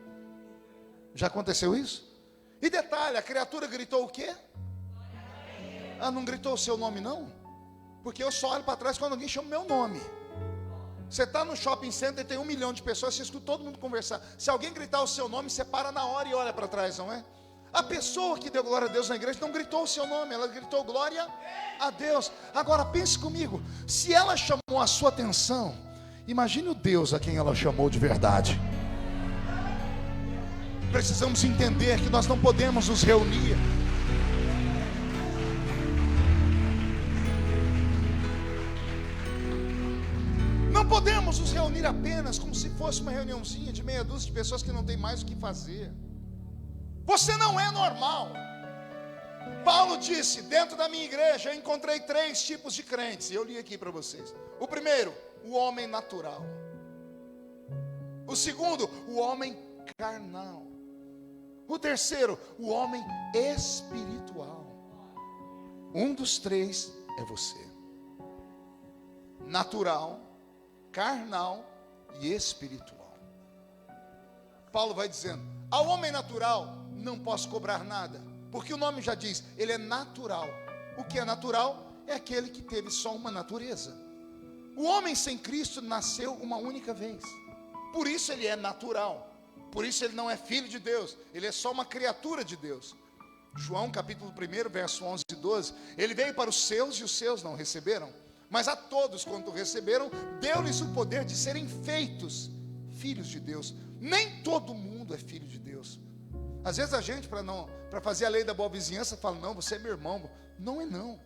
[SPEAKER 2] Já aconteceu isso? E detalhe, a criatura gritou o quê? Não gritou o seu nome não? Porque eu só olho para trás quando alguém chama o meu nome. Você está no shopping center e tem 1 milhão de pessoas, você escuta todo mundo conversar. Se alguém gritar o seu nome, você para na hora e olha para trás, não é? A pessoa que deu glória a Deus na igreja não gritou o seu nome, ela gritou glória a Deus. Agora pense comigo, se ela chamou a sua atenção, imagine o Deus a quem ela chamou de verdade. Precisamos entender que nós não podemos nos reunir apenas como se fosse uma reuniãozinha de meia dúzia de pessoas que não tem mais o que fazer. Você não é normal. Paulo disse: dentro da minha igreja eu encontrei 3 tipos de crentes, e eu li aqui para vocês. O primeiro, o homem natural. O segundo, o homem carnal. O terceiro, o homem espiritual. Um dos 3 é você: natural, carnal e espiritual. Paulo vai dizendo: ao homem natural não posso cobrar nada, porque o nome já diz, ele é natural. O que é natural é aquele que teve só uma natureza. O homem sem Cristo nasceu uma única vez, por isso ele é natural. Por isso ele não é filho de Deus, ele é só uma criatura de Deus. João capítulo 1, verso 11 e 12, ele veio para os seus e os seus não receberam, mas a todos quanto receberam, deu-lhes o poder de serem feitos filhos de Deus. Nem todo mundo é filho de Deus. Às vezes a gente, para fazer a lei da boa vizinhança, fala: não, você é meu irmão. Não é não.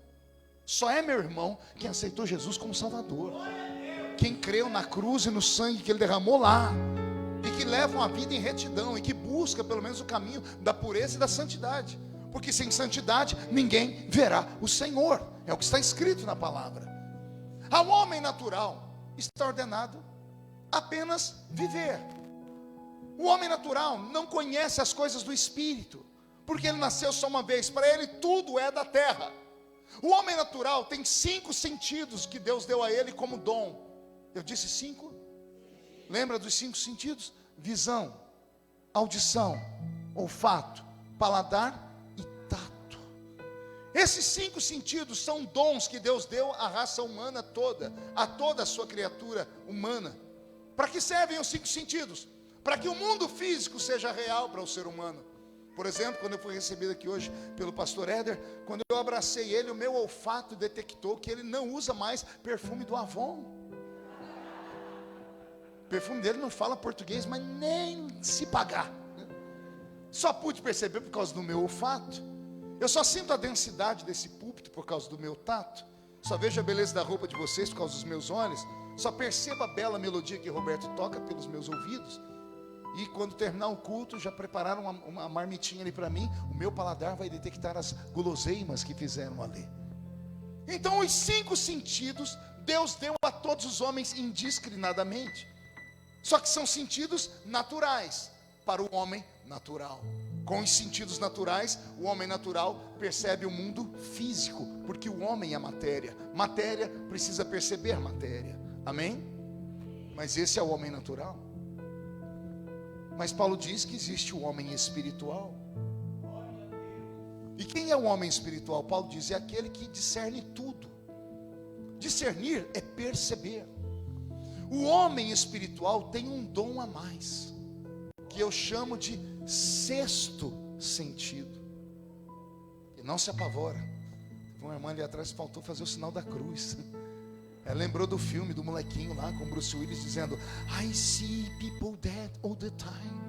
[SPEAKER 2] Só é meu irmão quem aceitou Jesus como Salvador, quem creu na cruz e no sangue que ele derramou lá, e que leva uma vida em retidão, e que busca pelo menos o caminho da pureza e da santidade, porque sem santidade ninguém verá o Senhor. É o que está escrito na palavra. Ao homem natural está ordenado apenas viver. O homem natural não conhece as coisas do Espírito, porque ele nasceu só uma vez. Para ele tudo é da terra. O homem natural tem 5 sentidos que Deus deu a ele como dom. Eu disse 5? Lembra dos 5 sentidos? Visão, audição, olfato, paladar e tato. Esses 5 sentidos são dons que Deus deu à raça humana toda, a toda a sua criatura humana. Para que servem os 5 sentidos? Para que o mundo físico seja real para o ser humano. Por exemplo, quando eu fui recebido aqui hoje pelo pastor Éder, quando eu abracei ele, o meu olfato detectou que ele não usa mais perfume do Avon. O perfume dele não fala português, mas nem se pagar. Só pude perceber por causa do meu olfato. Eu só sinto a densidade desse púlpito por causa do meu tato. Só vejo a beleza da roupa de vocês por causa dos meus olhos. Só percebo a bela melodia que Roberto toca pelos meus ouvidos. E quando terminar o culto, já prepararam uma marmitinha ali para mim. O meu paladar vai detectar as guloseimas que fizeram ali. Então os 5 sentidos Deus deu a todos os homens indiscriminadamente. Só que são sentidos naturais para o homem natural. Com os sentidos naturais, o homem natural percebe o mundo físico, porque o homem é matéria. Matéria precisa perceber matéria. Amém? Mas esse é o homem natural. Mas Paulo diz que existe o homem espiritual. E quem é o homem espiritual? Paulo diz, é aquele que discerne tudo. Discernir é perceber. O homem espiritual tem um dom a mais, que eu chamo de sexto sentido. E não se apavora. Uma irmã ali atrás faltou fazer o sinal da cruz. Ela lembrou do filme do molequinho lá com Bruce Willis dizendo: I see people dead all the time.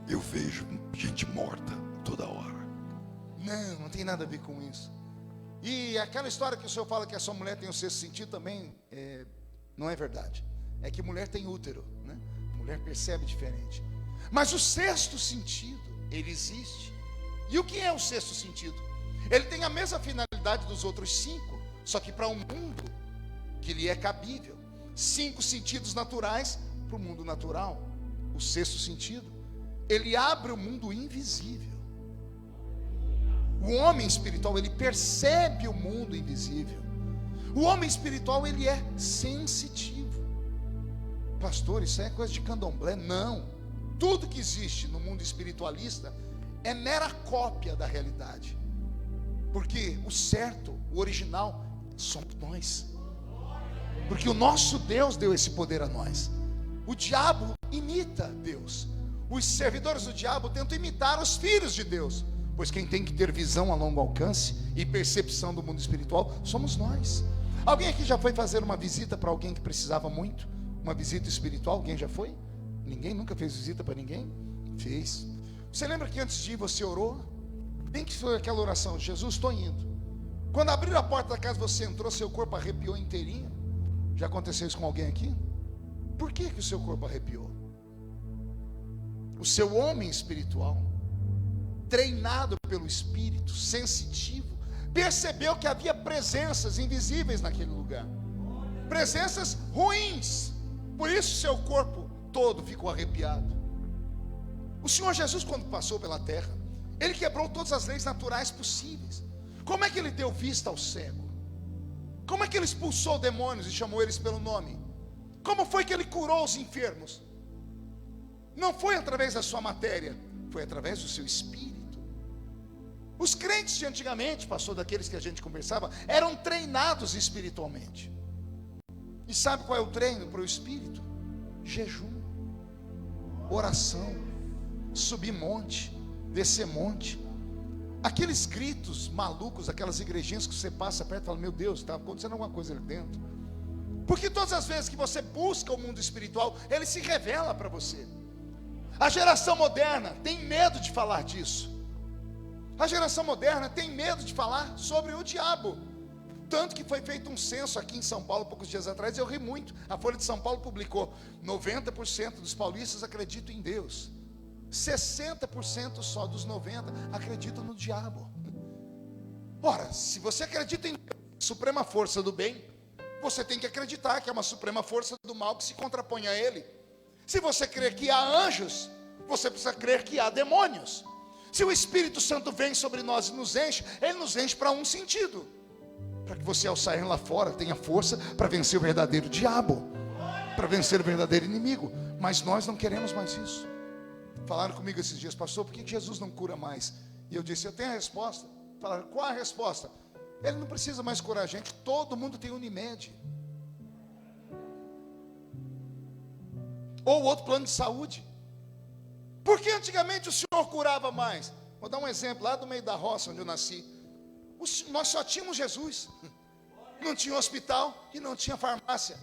[SPEAKER 2] Eu vejo gente morta toda hora. Não tem nada a ver com isso. E aquela história que o senhor fala que a sua mulher tem o sexto sentido também não é verdade. É que mulher tem útero, né? Mulher percebe diferente. Mas o sexto sentido, ele existe. E o que é o sexto sentido? Ele tem a mesma finalidade dos outros 5, só que para um mundo que lhe é cabível. 5 sentidos naturais para o mundo natural. O sexto sentido, ele abre o mundo invisível. O homem espiritual, ele percebe o mundo invisível. O homem espiritual, ele é sensitivo. Pastor, isso é coisa de candomblé? Não. Tudo que existe no mundo espiritualista é mera cópia da realidade. Porque o certo, o original, somos nós. Porque o nosso Deus deu esse poder a nós. O diabo imita Deus. Os servidores do diabo tentam imitar os filhos de Deus. Pois quem tem que ter visão a longo alcance e percepção do mundo espiritual somos nós. Alguém aqui já foi fazer uma visita para alguém que precisava muito? Uma visita espiritual? Alguém já foi? Ninguém nunca fez visita para ninguém? Fez. Você lembra que antes de ir você orou? Bem que foi aquela oração: Jesus, estou indo. Quando abriram a porta da casa, você entrou, seu corpo arrepiou inteirinho. Já aconteceu isso com alguém aqui? Por que o seu corpo arrepiou? O seu homem espiritual, treinado pelo Espírito, sensitivo, percebeu que havia presenças invisíveis naquele lugar. Presenças ruins. Por isso seu corpo todo ficou arrepiado. O Senhor Jesus, quando passou pela terra, ele quebrou todas as leis naturais possíveis. Como é que ele deu vista ao cego? Como é que ele expulsou demônios e chamou eles pelo nome? Como foi que ele curou os enfermos? Não foi através da sua matéria, foi através do seu espírito. Os crentes de antigamente, pastor, daqueles que a gente conversava, eram treinados espiritualmente. E sabe qual é o treino para o espírito? Jejum, oração, subir monte, descer monte. Aqueles gritos malucos, aquelas igrejinhas que você passa perto e fala: meu Deus, está acontecendo alguma coisa ali dentro. Porque todas as vezes que você busca o mundo espiritual, ele se revela para você. A geração moderna tem medo de falar disso. A geração moderna tem medo de falar sobre o diabo. Tanto que foi feito um censo aqui em São Paulo poucos dias atrás, eu ri muito. A Folha de São Paulo publicou: 90% dos paulistas acreditam em Deus, 60% só dos 90% acreditam no diabo. Ora, se você acredita em Deus, suprema força do bem, você tem que acreditar que é uma suprema força do mal que se contrapõe a ele. Se você crer que há anjos, você precisa crer que há demônios. Se o Espírito Santo vem sobre nós e nos enche, ele nos enche para um sentido: para que você, ao sair lá fora, tenha força para vencer o verdadeiro diabo, para vencer o verdadeiro inimigo. Mas nós não queremos mais isso. Falaram comigo esses dias: pastor, por que Jesus não cura mais? E eu disse: eu tenho a resposta. Falaram: qual a resposta? Ele não precisa mais curar a gente, todo mundo tem Unimed ou outro plano de saúde. Por Por que antigamente o Senhor curava mais? Vou dar um exemplo, lá do meio da roça onde eu nasci. Nós só tínhamos Jesus. Não tinha hospital e não tinha farmácia.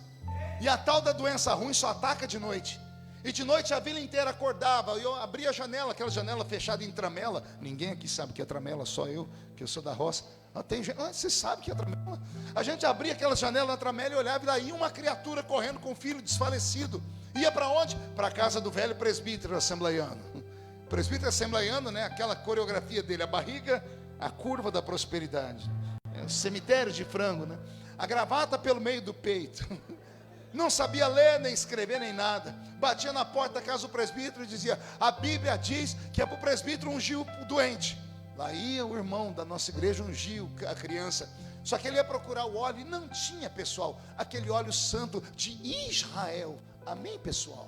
[SPEAKER 2] E a tal da doença ruim só ataca de noite. E de noite a vila inteira acordava. Eu abria a janela, aquela janela fechada em tramela. Ninguém aqui sabe que é tramela, só eu, que eu sou da roça. Você sabe que é tramela? A gente abria aquela janela na tramela e olhava, e daí uma criatura correndo com um filho desfalecido. Ia para onde? Para a casa do velho presbítero assembleiano. O presbítero assembleiano, né? Aquela coreografia dele, a barriga, a curva da prosperidade. O cemitério de frango, né? A gravata pelo meio do peito. Não sabia ler, nem escrever, nem nada. Batia na porta da casa do presbítero e dizia: a Bíblia diz que é para o presbítero ungir o doente. Lá ia o irmão da nossa igreja ungir a criança. Só que ele ia procurar o óleo e não tinha, pessoal, aquele óleo santo de Israel. Amém, pessoal?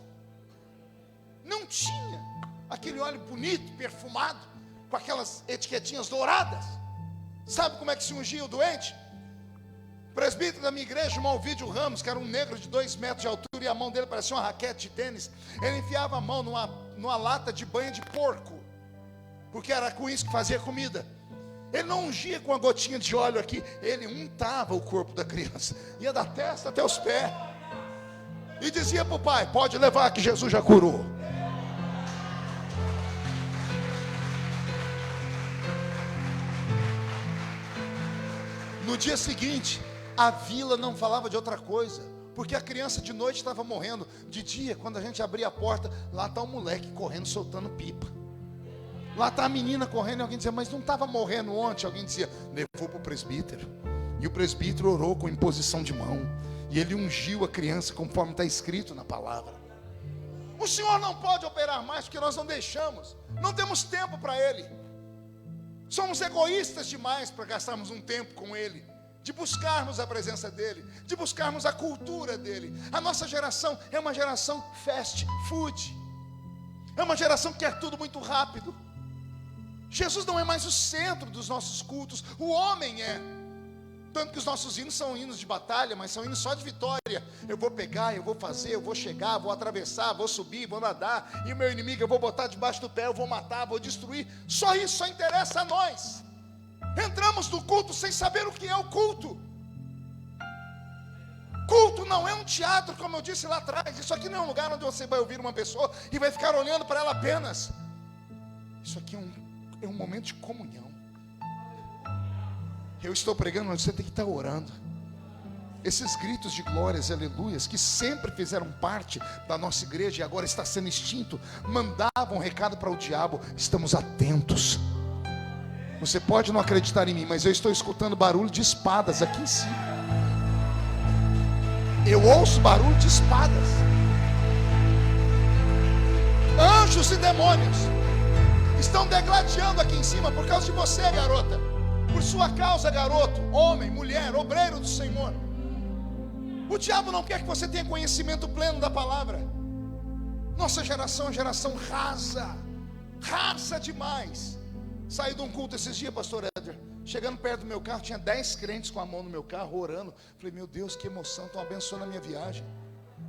[SPEAKER 2] Não tinha aquele óleo bonito, perfumado, com aquelas etiquetinhas douradas. Sabe como é que se ungia o doente? O presbítero da minha igreja, o irmão Ovídio Ramos, que era um negro de 2 metros de altura, e a mão dele parecia uma raquete de tênis. Ele enfiava a mão numa lata de banha de porco, porque era com isso que fazia comida. Ele não ungia com uma gotinha de óleo aqui, ele untava o corpo da criança, ia da testa até os pés, e dizia para o pai: pode levar que Jesus já curou. No dia seguinte, a vila não falava de outra coisa, porque a criança de noite estava morrendo. De dia, quando a gente abria a porta, lá está o moleque correndo, soltando pipa. Lá está a menina correndo, e alguém dizia: mas não estava morrendo ontem? Alguém dizia: levou para o presbítero. E o presbítero orou com imposição de mão, e ele ungiu a criança conforme está escrito na palavra. O Senhor não pode operar mais, porque nós não deixamos. Não temos tempo para Ele. Somos egoístas demais para gastarmos um tempo com Ele, de buscarmos a presença dEle, de buscarmos a cultura dEle. A nossa geração é uma geração fast food. É uma geração que quer tudo muito rápido. Jesus não é mais o centro dos nossos cultos, o homem é. Tanto que os nossos hinos são hinos de batalha, mas são hinos só de vitória. Eu vou pegar, eu vou fazer, eu vou chegar, vou atravessar, vou subir, vou nadar. E o meu inimigo eu vou botar debaixo do pé, eu vou matar, vou destruir. Só isso, só interessa a nós. Entramos no culto sem saber o que é o culto. Culto não é um teatro, como eu disse lá atrás. Isso aqui não é um lugar onde você vai ouvir uma pessoa e vai ficar olhando para ela apenas. Isso aqui é um momento de comunhão. Eu estou pregando, mas você tem que estar orando. Esses gritos de glórias e aleluias, que sempre fizeram parte da nossa igreja e agora está sendo extinto, mandavam um recado para o diabo: estamos atentos. Você pode não acreditar em mim, mas eu estou escutando barulho de espadas aqui em cima. Eu ouço barulho de espadas. Anjos e demônios estão degladiando aqui em cima por causa de você, garota. Por sua causa, garoto, homem, mulher, obreiro do Senhor. O diabo não quer que você tenha conhecimento pleno da palavra. Nossa geração é geração rasa demais. Saí de um culto esses dias, pastor Éder. Chegando perto do meu carro, tinha 10 crentes com a mão no meu carro, orando. Falei: meu Deus, que emoção, estão abençoando a minha viagem.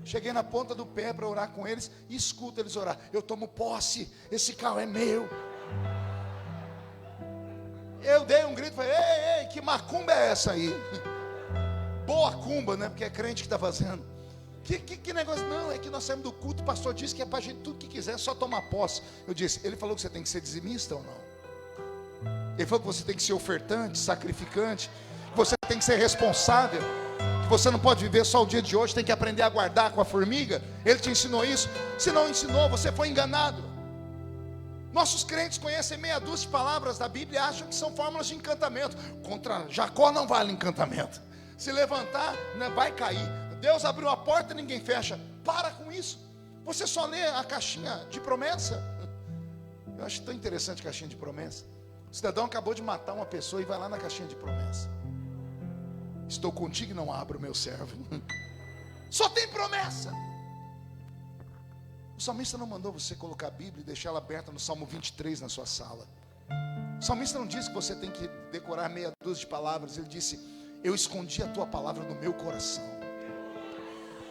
[SPEAKER 2] Cheguei na ponta do pé para orar com eles e escuto eles orar. Eu tomo posse, esse carro é meu. Eu dei um grito, falei: ei, que macumba é essa aí? Boa cumba, né? Porque é crente que está fazendo. Que negócio? Não, é que nós saímos do culto, o pastor disse que é para a gente tudo que quiser, só tomar posse. Eu disse: ele falou que você tem que ser dizimista ou não? Ele falou que você tem que ser ofertante, sacrificante, que você tem que ser responsável, que você não pode viver só o dia de hoje, tem que aprender a guardar com a formiga. Ele te ensinou isso? Se não ensinou, você foi enganado. Nossos crentes conhecem meia dúzia de palavras da Bíblia e acham que são fórmulas de encantamento. Contra Jacó não vale encantamento. Se levantar, né, vai cair. Deus abriu a porta e ninguém fecha. Para com isso. Você só lê a caixinha de promessa. Eu acho tão interessante a caixinha de promessa. O cidadão acabou de matar uma pessoa e vai lá na caixinha de promessa: estou contigo e não abro, meu servo. Só tem promessa. O salmista não mandou você colocar a Bíblia e deixar ela aberta no Salmo 23 na sua sala. O salmista não disse que você tem que decorar meia dúzia de palavras. Ele disse: eu escondi a tua palavra no meu coração,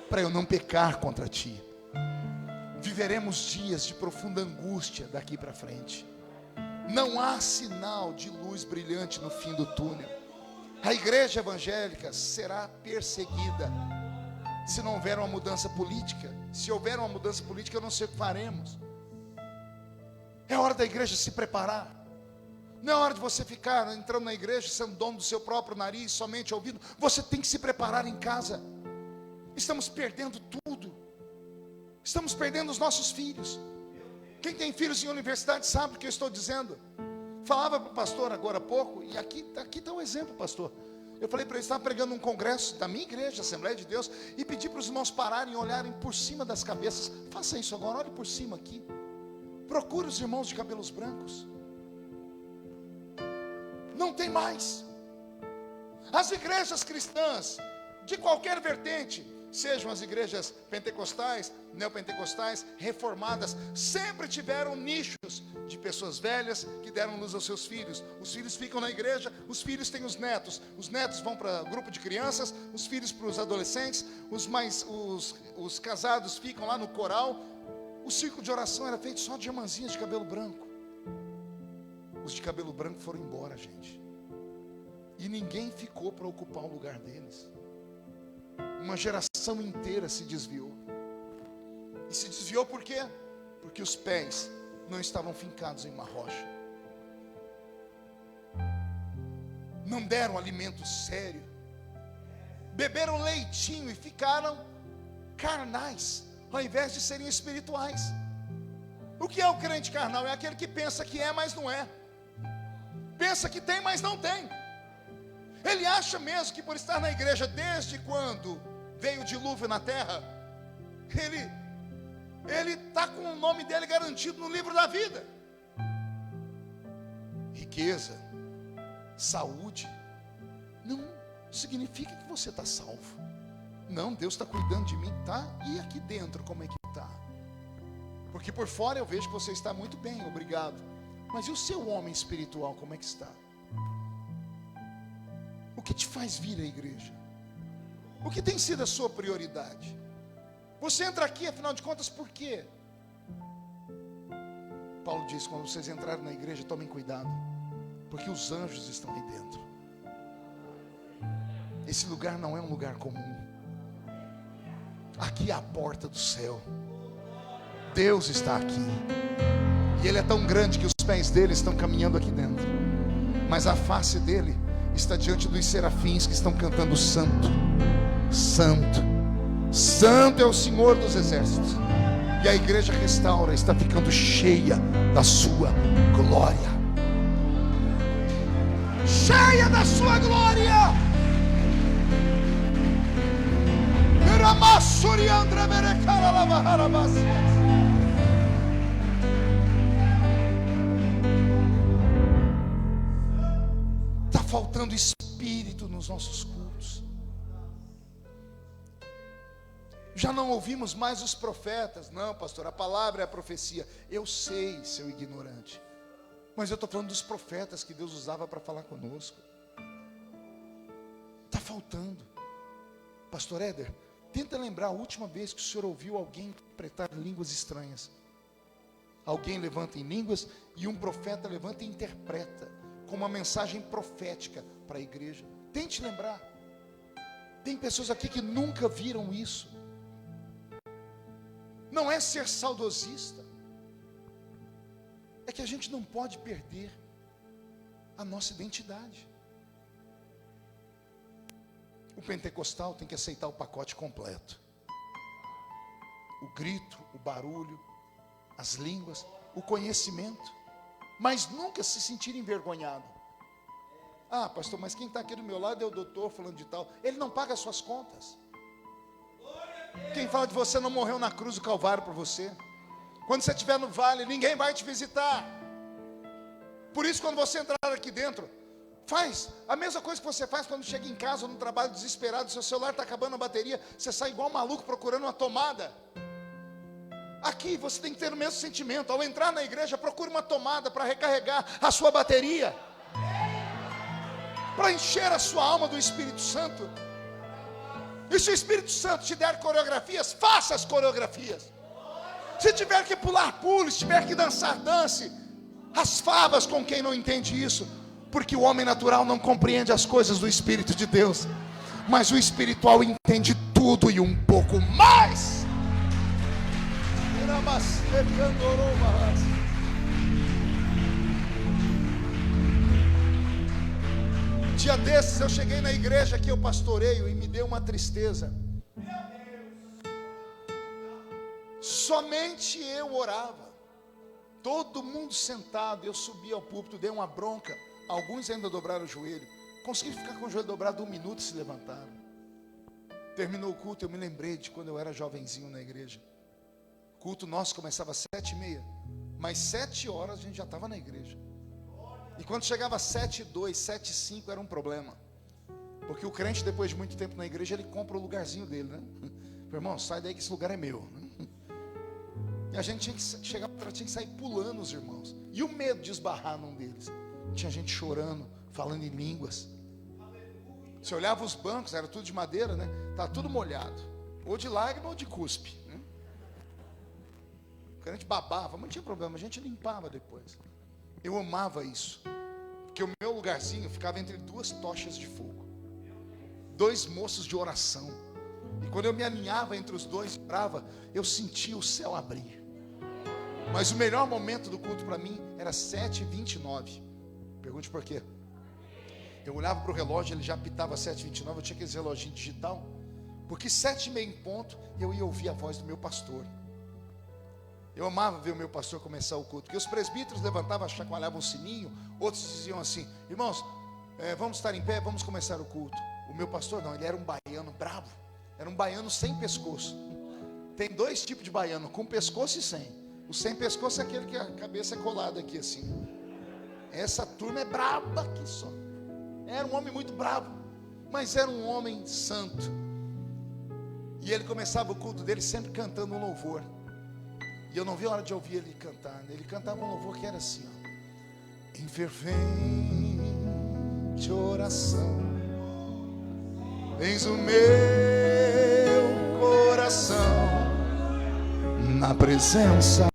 [SPEAKER 2] para eu não pecar contra ti. viveremos dias de profunda angústia daqui para frente. Não há sinal de luz brilhante no fim do túnel. A igreja evangélica será perseguida se não houver uma mudança política. Se houver uma mudança política, eu não sei o que faremos. É hora da igreja se preparar. Não é hora de você ficar entrando na igreja sendo dono do seu próprio nariz, somente ouvindo. Você tem que se preparar em casa. Estamos perdendo tudo. Estamos perdendo os nossos filhos. Quem tem filhos em universidade sabe o que eu estou dizendo. Falava para o pastor agora há pouco, e aqui está um exemplo, pastor. Eu falei para ele, estava pregando um congresso da minha igreja, Assembleia de Deus, e pedi para os irmãos pararem e olharem por cima das cabeças. Faça isso agora, olhe por cima aqui. Procure os irmãos de cabelos brancos. Não tem mais. As igrejas cristãs, de qualquer vertente, sejam as igrejas pentecostais, neopentecostais, reformadas, sempre tiveram nichos de pessoas velhas que deram luz aos seus filhos. Os filhos ficam na igreja, os filhos têm os netos vão para grupo de crianças, os filhos para os adolescentes, os casados ficam lá no coral. O círculo de oração era feito só de irmãzinhas de cabelo branco. Os de cabelo branco foram embora, gente, e ninguém ficou para ocupar o lugar deles. Uma geração inteira se desviou. E se desviou por quê? Porque os pés não estavam fincados em uma rocha. Não deram alimento sério. Beberam leitinho e ficaram carnais, ao invés de serem espirituais. O que é o crente carnal? É aquele que pensa que é, mas não é. Pensa que tem, mas não tem. Ele acha mesmo que por estar na igreja desde quando veio o dilúvio na terra, ele está com o nome dele garantido no livro da vida. Riqueza, saúde, não significa que você está salvo. Não, Deus está cuidando de mim, tá? E aqui dentro como é que está? Porque por fora eu vejo que você está muito bem, obrigado. Mas e o seu homem espiritual, como é que está? O que te faz vir à igreja? O que tem sido a sua prioridade? Você entra aqui, afinal de contas, por quê? Paulo diz, quando vocês entrarem na igreja, tomem cuidado, porque os anjos estão aí dentro. Esse lugar não é um lugar comum. Aqui é a porta do céu. Deus está aqui. E Ele é tão grande que os pés dele estão caminhando aqui dentro. Mas a face dele está diante dos serafins que estão cantando santo, santo, santo é o Senhor dos exércitos. E a igreja restaura, está ficando cheia da sua glória. Cheia da sua glória. Está faltando espírito nos nossos cultos. Já não ouvimos mais os profetas. Não, pastor, a palavra é a profecia. Eu sei, seu ignorante, mas eu estou falando dos profetas que Deus usava para falar conosco. Está faltando. Pastor Éder, tenta lembrar a última vez que o senhor ouviu alguém interpretar línguas estranhas. Alguém levanta em línguas e um profeta levanta e interpreta com uma mensagem profética para a igreja. Tente lembrar. Tem pessoas aqui que nunca viram isso. Não é ser saudosista, é que a gente não pode perder a nossa identidade. O pentecostal tem que aceitar o pacote completo. O grito, o barulho, as línguas, o conhecimento, mas nunca se sentir envergonhado. Ah, pastor, mas quem está aqui do meu lado é o doutor falando de tal. Ele não paga as suas contas. Quem fala de você não morreu na cruz do Calvário por você. Quando você estiver no vale, ninguém vai te visitar. Por isso, quando você entrar aqui dentro, faz a mesma coisa que você faz quando chega em casa ou no trabalho desesperado. Seu celular está acabando a bateria, você sai igual maluco procurando uma tomada. Aqui você tem que ter o mesmo sentimento. Ao entrar na igreja, procure uma tomada para recarregar a sua bateria, para encher a sua alma do Espírito Santo. E se o Espírito Santo te der coreografias, faça as coreografias. Se tiver que pular, pule. Se tiver que dançar, dance. As favas com quem não entende isso. Porque o homem natural não compreende as coisas do Espírito de Deus. Mas o espiritual entende tudo e um pouco mais. Dia desses eu cheguei na igreja que eu pastoreio e me deu uma tristeza. Somente eu orava, todo mundo sentado. Eu subi ao púlpito, dei uma bronca. Alguns ainda dobraram o joelho. Consegui ficar com o joelho dobrado 1 minuto e se levantaram. Terminou o culto, eu me lembrei de quando eu era jovenzinho na igreja. O culto nosso começava às 7h30, mas 7 horas a gente já estava na igreja. E quando chegava às 7h02, 7h05 era um problema. Porque o crente, depois de muito tempo na igreja, ele compra o lugarzinho dele, né? Irmão, sai daí que esse lugar é meu. E a gente tinha que chegar para trás, tinha que sair pulando os irmãos. E o medo de esbarrar num deles. Tinha gente chorando, falando em línguas. Você olhava os bancos, era tudo de madeira, né? Estava tudo molhado. Ou de lágrima ou de cuspe, né? O crente babava, mas não tinha problema, a gente limpava depois. Eu amava isso. Porque o meu lugarzinho ficava entre 2 tochas de fogo. 2 moços de oração. E quando eu me alinhava entre os 2 e orava, eu sentia o céu abrir. Mas o melhor momento do culto para mim era 7h29. Pergunte por quê. Eu olhava para o relógio, ele já apitava 7h29. Eu tinha aquele reloginho digital. Porque 7h30 em ponto, eu ia ouvir a voz do meu pastor. Eu amava ver o meu pastor começar o culto. Porque os presbíteros levantavam, chacoalhavam o sininho. Outros diziam assim: irmãos, vamos estar em pé, vamos começar o culto. O meu pastor não, ele era um baiano bravo. Era um baiano sem pescoço. Tem 2 tipos de baiano, com pescoço e sem. O sem pescoço é aquele que a cabeça é colada aqui assim. Essa turma é braba aqui só. Era um homem muito bravo, mas era um homem santo. E ele começava o culto dele sempre cantando um louvor. E eu não vi a hora de ouvir ele cantar. Ele cantava um louvor que era assim, ó: em fervente oração, vens o meu coração na presença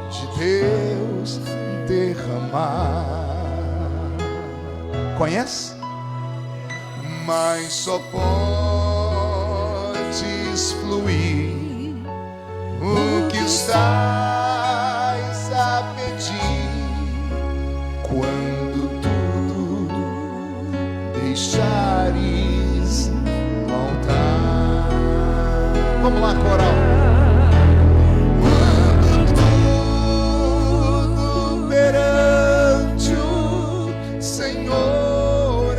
[SPEAKER 2] de Deus derramar. Conhece? Mas só podes fluir o que estás a pedir quando tudo deixares voltar. Vamos lá, coral. Quando tudo perante o Senhor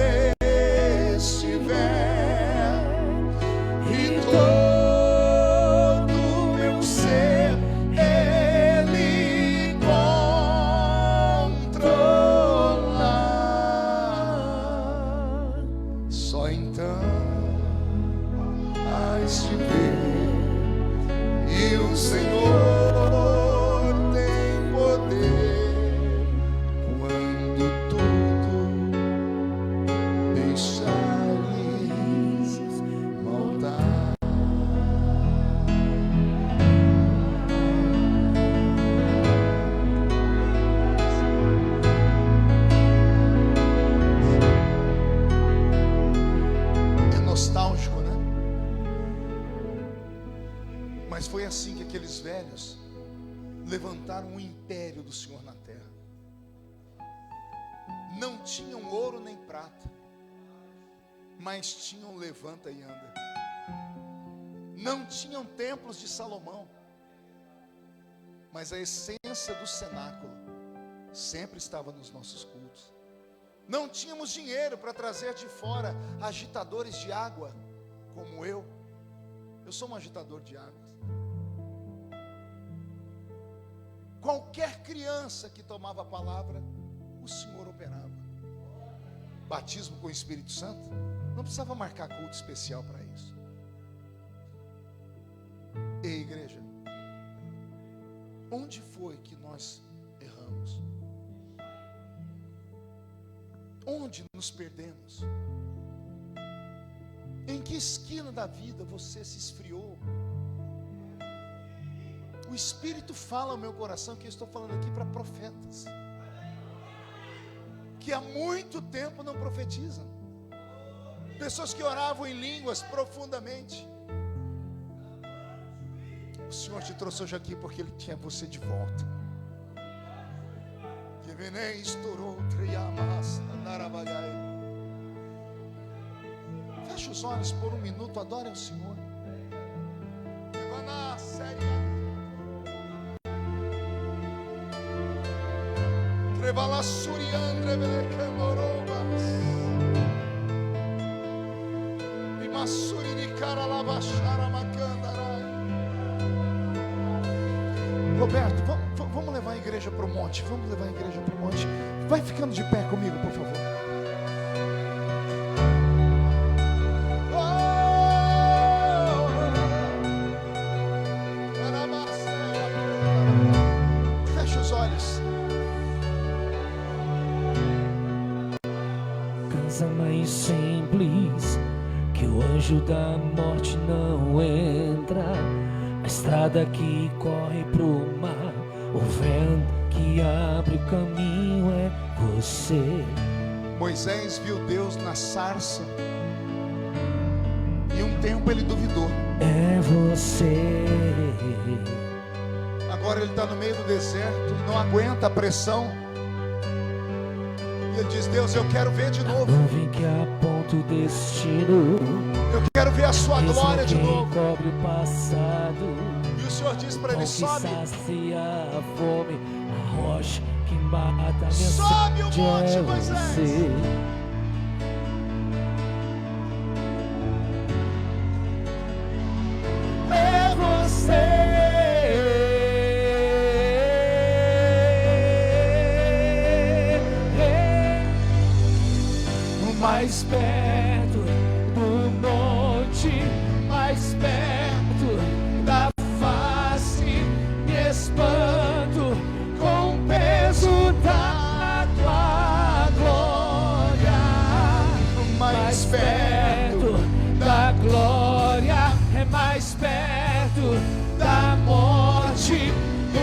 [SPEAKER 2] estiver e todo meu ser Ele controlar, só então hás de ver e o Senhor tem poder quando tudo deixares voltar. É nostálgico, né? Mas foi assim que aqueles velhos levantaram o império do Senhor na terra. Não tinham ouro nem prata, mas tinham levanta e anda. Não tinham templos de Salomão, mas a essência do cenáculo sempre estava nos nossos cultos. Não tínhamos dinheiro para trazer de fora agitadores de água como eu. Eu sou um agitador de água. Qualquer criança que tomava a palavra, o Senhor operava. Batismo com o Espírito Santo, não precisava marcar culto especial para isso. Ei, igreja, onde foi que nós erramos? Onde nos perdemos? Em que esquina da vida você se esfriou? O Espírito fala ao meu coração que eu estou falando aqui para profetas que há muito tempo não profetizam. Pessoas que oravam em línguas profundamente. O Senhor te trouxe hoje aqui porque Ele tinha você de volta. Que venei estourou, triamas, narabagai. Feche os olhos por um minuto, adore ao Senhor. Ivana, séria. Trevala suriandre belecamorobas. Imasuri de cara lavachara macandarai. Roberto, vamos levar a igreja para o monte. Vamos levar a igreja para o monte. Vai ficando de pé comigo, por favor. Feche os olhos.
[SPEAKER 3] Casa mais simples que o anjo da morte não entra. A estrada que corre pro mar, o vento que abre o caminho é você.
[SPEAKER 2] Moisés viu Deus na sarça e um tempo ele duvidou.
[SPEAKER 3] É você.
[SPEAKER 2] Agora ele está no meio do deserto e não aguenta a pressão. E ele diz: Deus, eu quero ver de novo.
[SPEAKER 3] Nuvem que aponta o destino.
[SPEAKER 2] Eu quero ver a sua glória de novo.
[SPEAKER 3] Cobre o passado.
[SPEAKER 2] E o Senhor diz para ele: sobe.
[SPEAKER 3] Sacia a fome, a rocha que mata a minha
[SPEAKER 2] Sobe o monte,
[SPEAKER 3] é
[SPEAKER 2] Moisés.
[SPEAKER 3] você. É você. Mais perto do monte, mais perto da face, me espanto com o peso da tua glória. Mais perto da glória, é mais perto da morte, e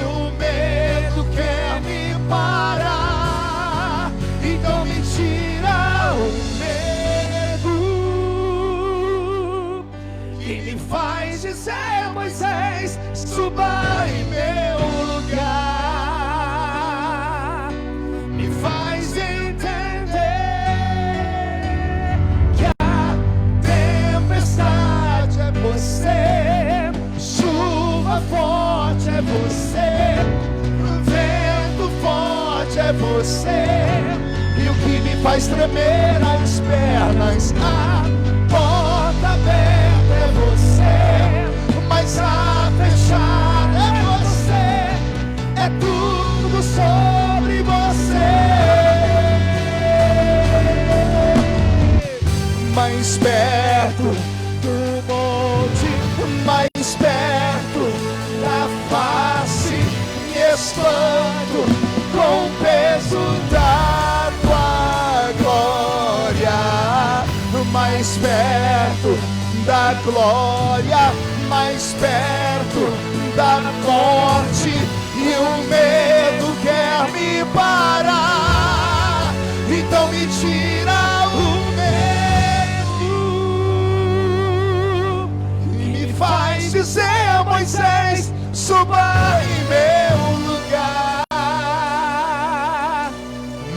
[SPEAKER 3] o medo quer me parar, então me tira o me faz dizer, Moisés, suba em meu lugar. Me faz entender que a tempestade é você, chuva forte é você, vento forte é você, e o que me faz tremer as pernas, a porta aberta é você, mas a fechada é você, é tudo sobre você. Mais perto do monte, mais perto da face, me espanto com o peso da tua glória. Mais perto da glória, mais perto da morte, e o medo quer me parar, então me tira o medo e me faz dizer, Moisés, suba em meu lugar.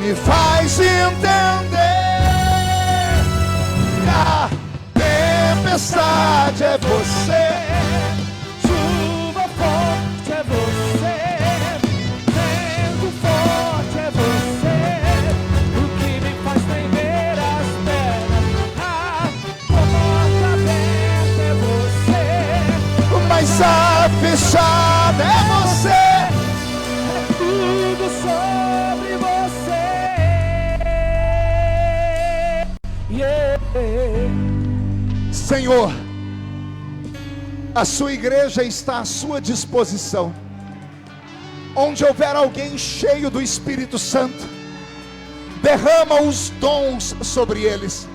[SPEAKER 3] Me faz entender que a tempestade é você, chuva forte é você, vento forte é você, o que me faz tremer as pernas, a porta aberta é você, mas a fechada é você, é tudo sobre você. Yeah. Senhor, a sua igreja está à sua disposição. Onde houver alguém cheio do Espírito Santo, derrama os dons sobre eles.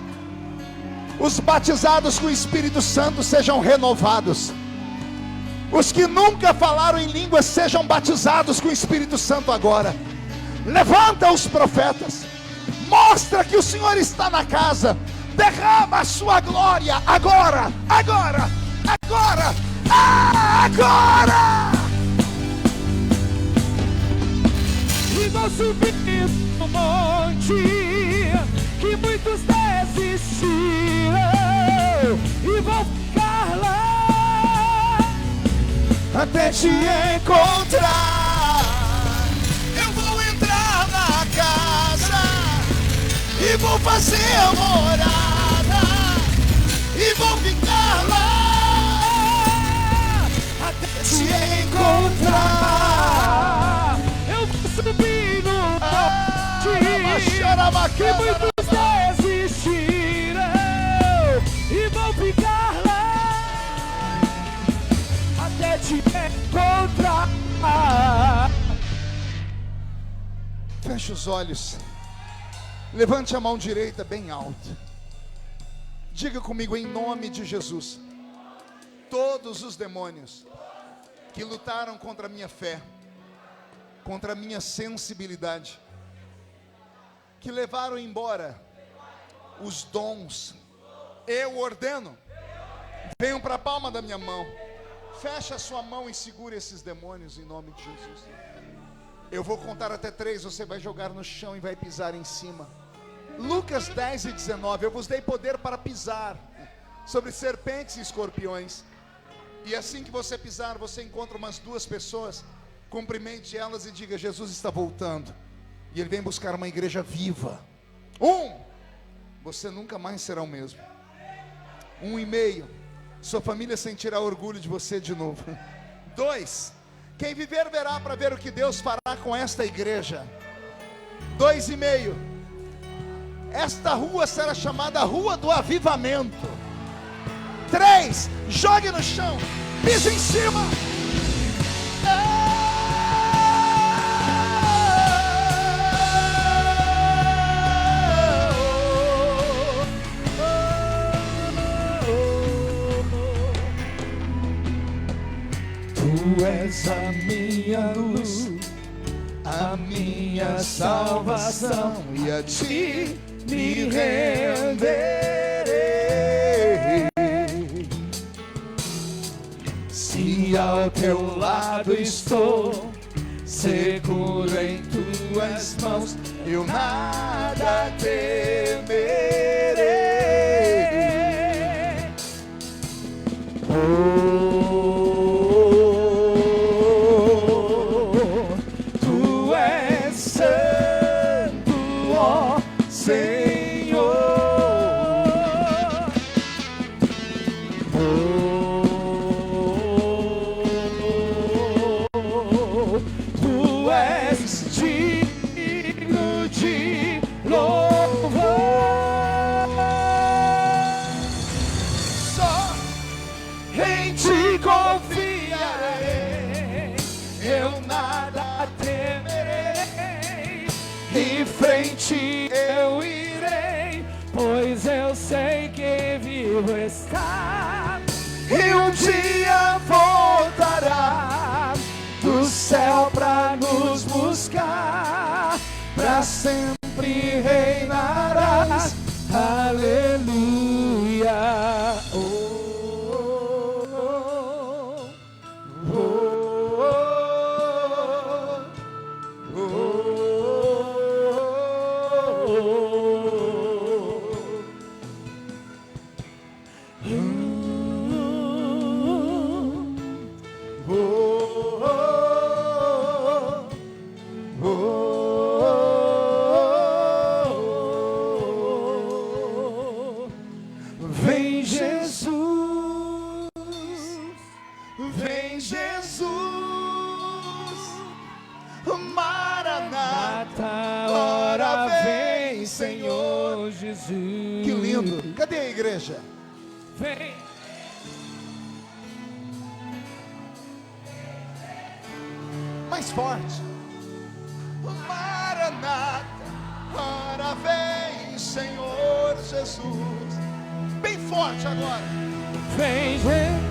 [SPEAKER 3] Os batizados com o Espírito Santo sejam renovados.
[SPEAKER 2] Os que nunca falaram em línguas sejam batizados com o Espírito Santo agora. Levanta os profetas. Mostra que o Senhor está na casa. Derrama a sua glória agora, agora, agora, agora.
[SPEAKER 3] E vou subir no monte que muitos desistiram, e vou ficar lá
[SPEAKER 2] até te encontrar. Eu vou entrar na casa e vou fazer a morada e vou ficar lá até te encontrar.
[SPEAKER 3] Eu vou subir no monte que muitos desistiram, e vou ficar lá até te encontrar.
[SPEAKER 2] Feche os olhos. Levante a mão direita bem alta. Diga comigo em nome de Jesus. Todos os demônios que lutaram contra a minha fé, contra a minha sensibilidade, que levaram embora os dons, eu ordeno, venham para a palma da minha mão. Feche a sua mão e segure esses demônios em nome de Jesus. Eu vou contar até 3, você vai jogar no chão e vai pisar em cima. Lucas 10 e 19, eu vos dei poder para pisar sobre serpentes e escorpiões. E assim que você pisar, você encontra umas 2 pessoas, cumprimente elas e diga: Jesus está voltando, e Ele vem buscar uma igreja viva. 1, você nunca mais será o mesmo. 1,5, sua família sentirá orgulho de você de novo. 2, quem viver verá para ver o que Deus fará com esta igreja. 2,5, esta rua será chamada Rua do Avivamento. 3, jogue no chão, pise em cima.
[SPEAKER 3] Tu és a minha luz, a minha salvação,
[SPEAKER 2] E a ti
[SPEAKER 3] me renderei. Se ao teu lado estou, seguro em tuas mãos,
[SPEAKER 2] eu nada temerei.
[SPEAKER 3] Tu és santo, ó Senhor. Tu és digno de louvor.
[SPEAKER 2] Só
[SPEAKER 3] Em ti confiarei, eu nada temerei. Em frente eu irei, pois eu sei que vivo está. E um dia voltará do céu pra nos buscar. Pra sempre reinarás. Aleluia. Vem Jesus,
[SPEAKER 2] vem Jesus, Maranata,
[SPEAKER 3] ora vem, Senhor Jesus.
[SPEAKER 2] Que lindo. Cadê a igreja?
[SPEAKER 3] Vem.
[SPEAKER 2] Mais forte. Maranata, ora vem, Senhor Jesus. Bem forte agora.
[SPEAKER 3] Vem, vem.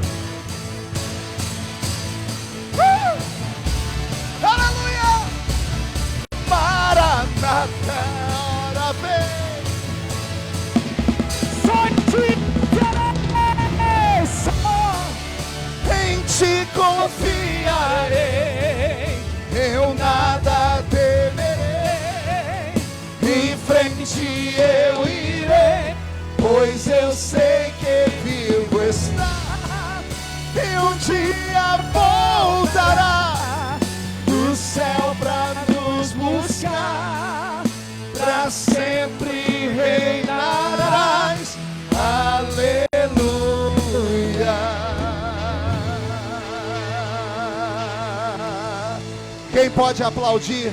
[SPEAKER 2] pode aplaudir?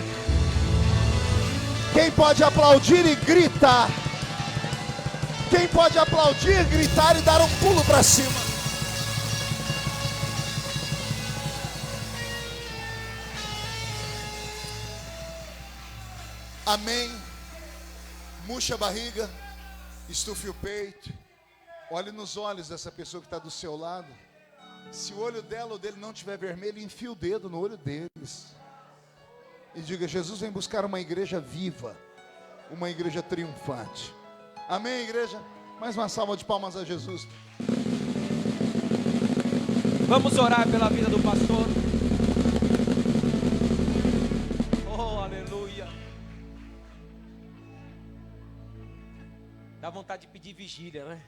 [SPEAKER 2] Quem pode aplaudir e gritar? Quem pode aplaudir, gritar e dar um pulo para cima? Amém. Murcha a barriga, estufe o peito, olhe nos olhos dessa pessoa que está do seu lado. Se o olho dela ou dele não estiver vermelho, enfie o dedo no olho deles e diga: Jesus vem buscar uma igreja viva, uma igreja triunfante. Amém, igreja? Mais uma salva de palmas a Jesus.
[SPEAKER 1] Vamos orar pela vida do pastor. Oh, aleluia. Dá vontade de pedir vigília, né?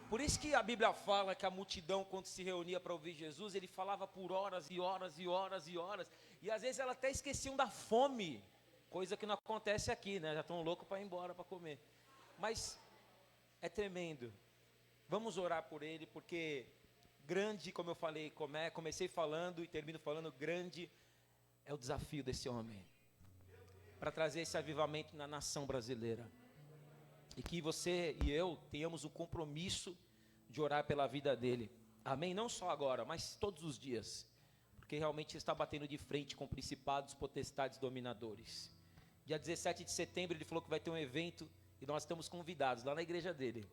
[SPEAKER 1] Por isso que a Bíblia fala que a multidão, quando se reunia para ouvir Jesus, ele falava por horas e horas e horas e horas. E às vezes elas até esqueciam da fome, coisa que não acontece aqui, né? Já estão loucos para ir embora para comer. Mas é tremendo. Vamos orar por ele, porque grande, como eu falei, comecei falando e termino falando, grande é o desafio desse homem, para trazer esse avivamento na nação brasileira. E que você e eu tenhamos o compromisso de orar pela vida dele. Amém? Não só agora, mas todos os dias. Porque realmente está batendo de frente com principados, potestades, dominadores. Dia 17 de setembro ele falou que vai ter um evento e nós estamos convidados lá na igreja dele.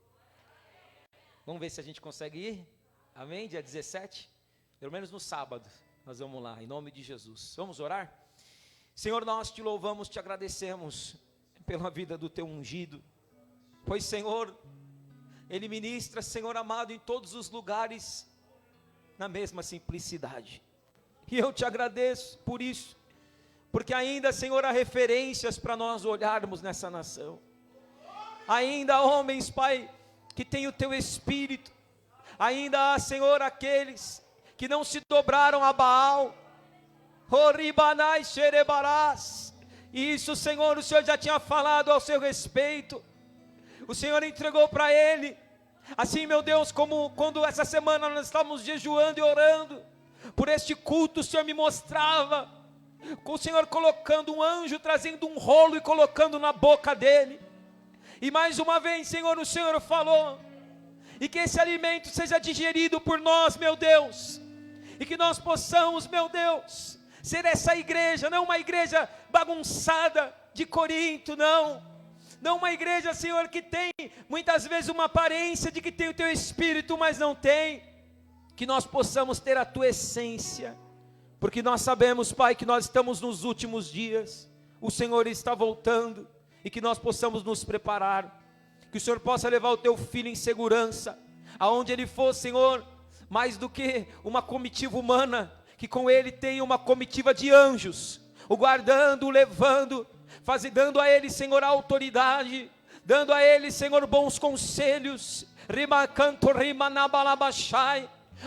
[SPEAKER 1] Vamos ver se a gente consegue ir? Amém? Dia 17? Pelo menos no sábado nós vamos lá, em nome de Jesus. Vamos orar? Senhor, nós te louvamos, te agradecemos pela vida do teu ungido. Pois, Senhor, ele ministra, Senhor amado, em todos os lugares, na mesma simplicidade. E eu te agradeço por isso, porque ainda, Senhor, há referências para nós olharmos nessa nação. Ainda há homens, Pai, que têm o teu Espírito. Ainda há, Senhor, aqueles que não se dobraram a Baal. Oribanai xerebarás. E isso, Senhor, o Senhor já tinha falado ao seu respeito. O Senhor entregou para ele. Assim, meu Deus, como quando essa semana nós estávamos jejuando e orando por este culto, o Senhor me mostrava com o Senhor colocando um anjo, trazendo um rolo e colocando na boca dele. E mais uma vez, Senhor, o Senhor falou, e que esse alimento seja digerido por nós, meu Deus, e que nós possamos, meu Deus, ser essa igreja, não uma igreja bagunçada de Corinto, não uma igreja, Senhor, que tem muitas vezes uma aparência de que tem o teu Espírito, mas não tem. Que nós possamos ter a tua essência, porque nós sabemos, Pai, que nós estamos nos últimos dias, o Senhor está voltando, e que nós possamos nos preparar, que o Senhor possa levar o teu filho em segurança, aonde ele for, Senhor, mais do que uma comitiva humana, que com ele tenha uma comitiva de anjos, o guardando, o levando, dando a ele, Senhor, a autoridade, dando a ele, Senhor, bons conselhos,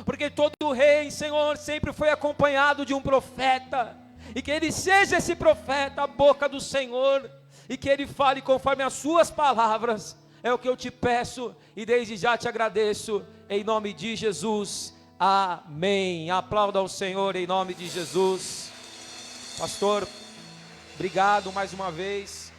[SPEAKER 1] porque todo rei, Senhor, sempre foi acompanhado de um profeta, e que ele seja esse profeta, a boca do Senhor, e que ele fale conforme as suas palavras, é o que eu te peço, e desde já te agradeço, em nome de Jesus, amém. Aplauda ao Senhor em nome de Jesus. Pastor, obrigado mais uma vez,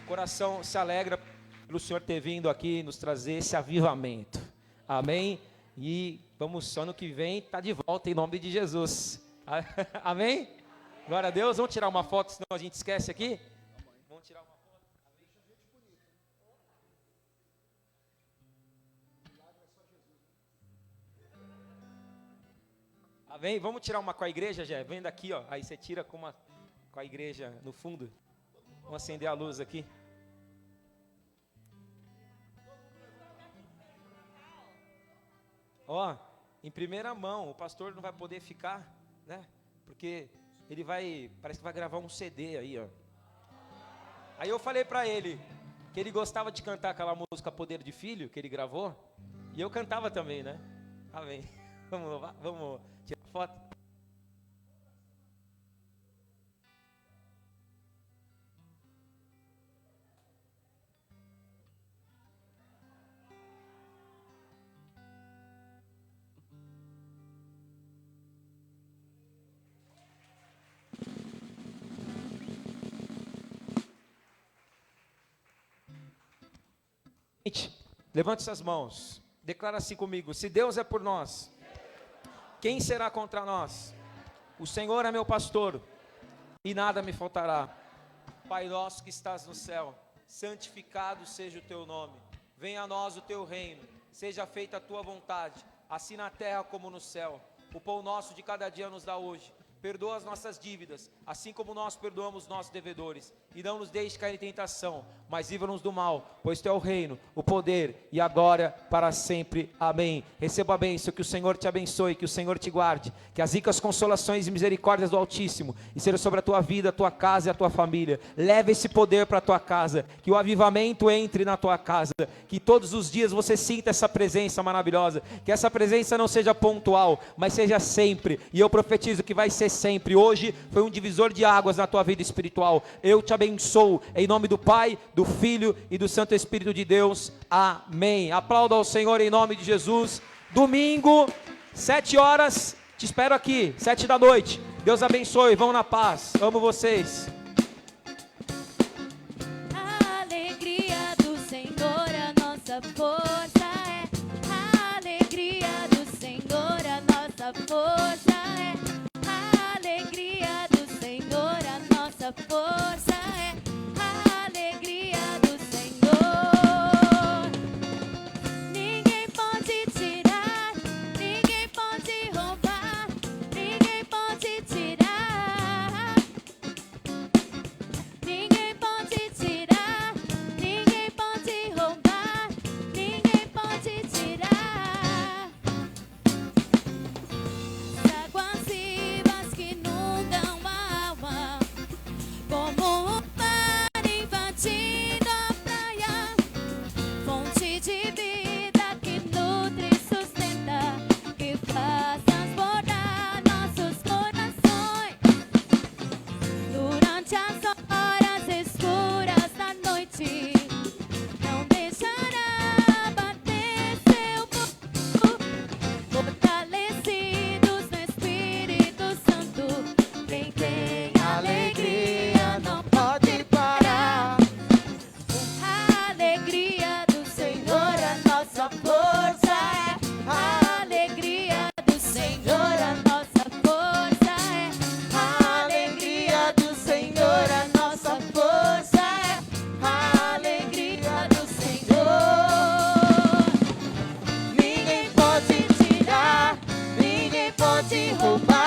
[SPEAKER 1] o coração se alegra pelo Senhor ter vindo aqui nos trazer esse avivamento, amém, e vamos, ano que vem, está de volta em nome de Jesus, amém, glória a Deus. Vamos tirar uma foto, senão a gente esquece aqui, vamos tirar uma foto, amém, vamos tirar uma com a igreja, Jé, vem daqui, ó, aí você tira com a igreja no fundo. Vamos acender a luz aqui. Ó, em primeira mão, o pastor não vai poder ficar, né? Porque ele parece que vai gravar um CD aí, ó. Aí eu falei pra ele que ele gostava de cantar aquela música Poder de Filho, que ele gravou, e eu cantava também, né? Amém. Vamos tirar foto. Levante essas mãos. Declara assim comigo: se Deus é por nós, quem será contra nós? O Senhor é meu pastor e nada me faltará. Pai nosso que estás no céu, santificado seja o teu nome. Venha a nós o teu reino. Seja feita a tua vontade, assim na terra como no céu. O pão nosso de cada dia nos dá hoje. Perdoa as nossas dívidas, assim como nós perdoamos nossos devedores. E não nos deixe cair em tentação, mas livra-nos do mal, pois teu é o reino, o poder e a glória para sempre. Amém. Receba a bênção, que o Senhor te abençoe, que o Senhor te guarde, que as ricas consolações e misericórdias do Altíssimo e seja sobre a tua vida, a tua casa e a tua família. Leve esse poder para a tua casa, que o avivamento entre na tua casa, que todos os dias você sinta essa presença maravilhosa, que essa presença não seja pontual, mas seja sempre. E eu profetizo que vai ser sempre. Hoje foi um divisor de águas na tua vida espiritual. Eu te abençoo em nome do Pai, do Filho e do Santo Espírito de Deus. Amém. Aplauda ao Senhor em nome de Jesus. Domingo, 7 horas, te espero aqui, 7 da noite. Deus abençoe, vão na paz. Amo vocês.
[SPEAKER 4] A alegria do Senhor, a nossa força é. A alegria do Senhor, a nossa força é. A alegria do Senhor, a nossa força é. A alegria do Senhor. Ninguém pode tirar, ninguém pode roubar, ninguém pode tirar. Ninguém pode tirar, ninguém pode roubar, ninguém pode tirar. Águas vivas que inundam a alma, como um mar invadindo a praia, fonte de vida que nutre e sustenta, que faz transbordar nossos corações. Durante as horas escuras da noite, não deixará bater seu povo. Fortalecidos no Espírito Santo, quem tem alegria não pode parar. A alegria do Senhor, a nossa força é. A alegria do Senhor, a nossa força é. A alegria do Senhor, a nossa força é. A alegria do Senhor. Ninguém pode tirar, ninguém pode roubar.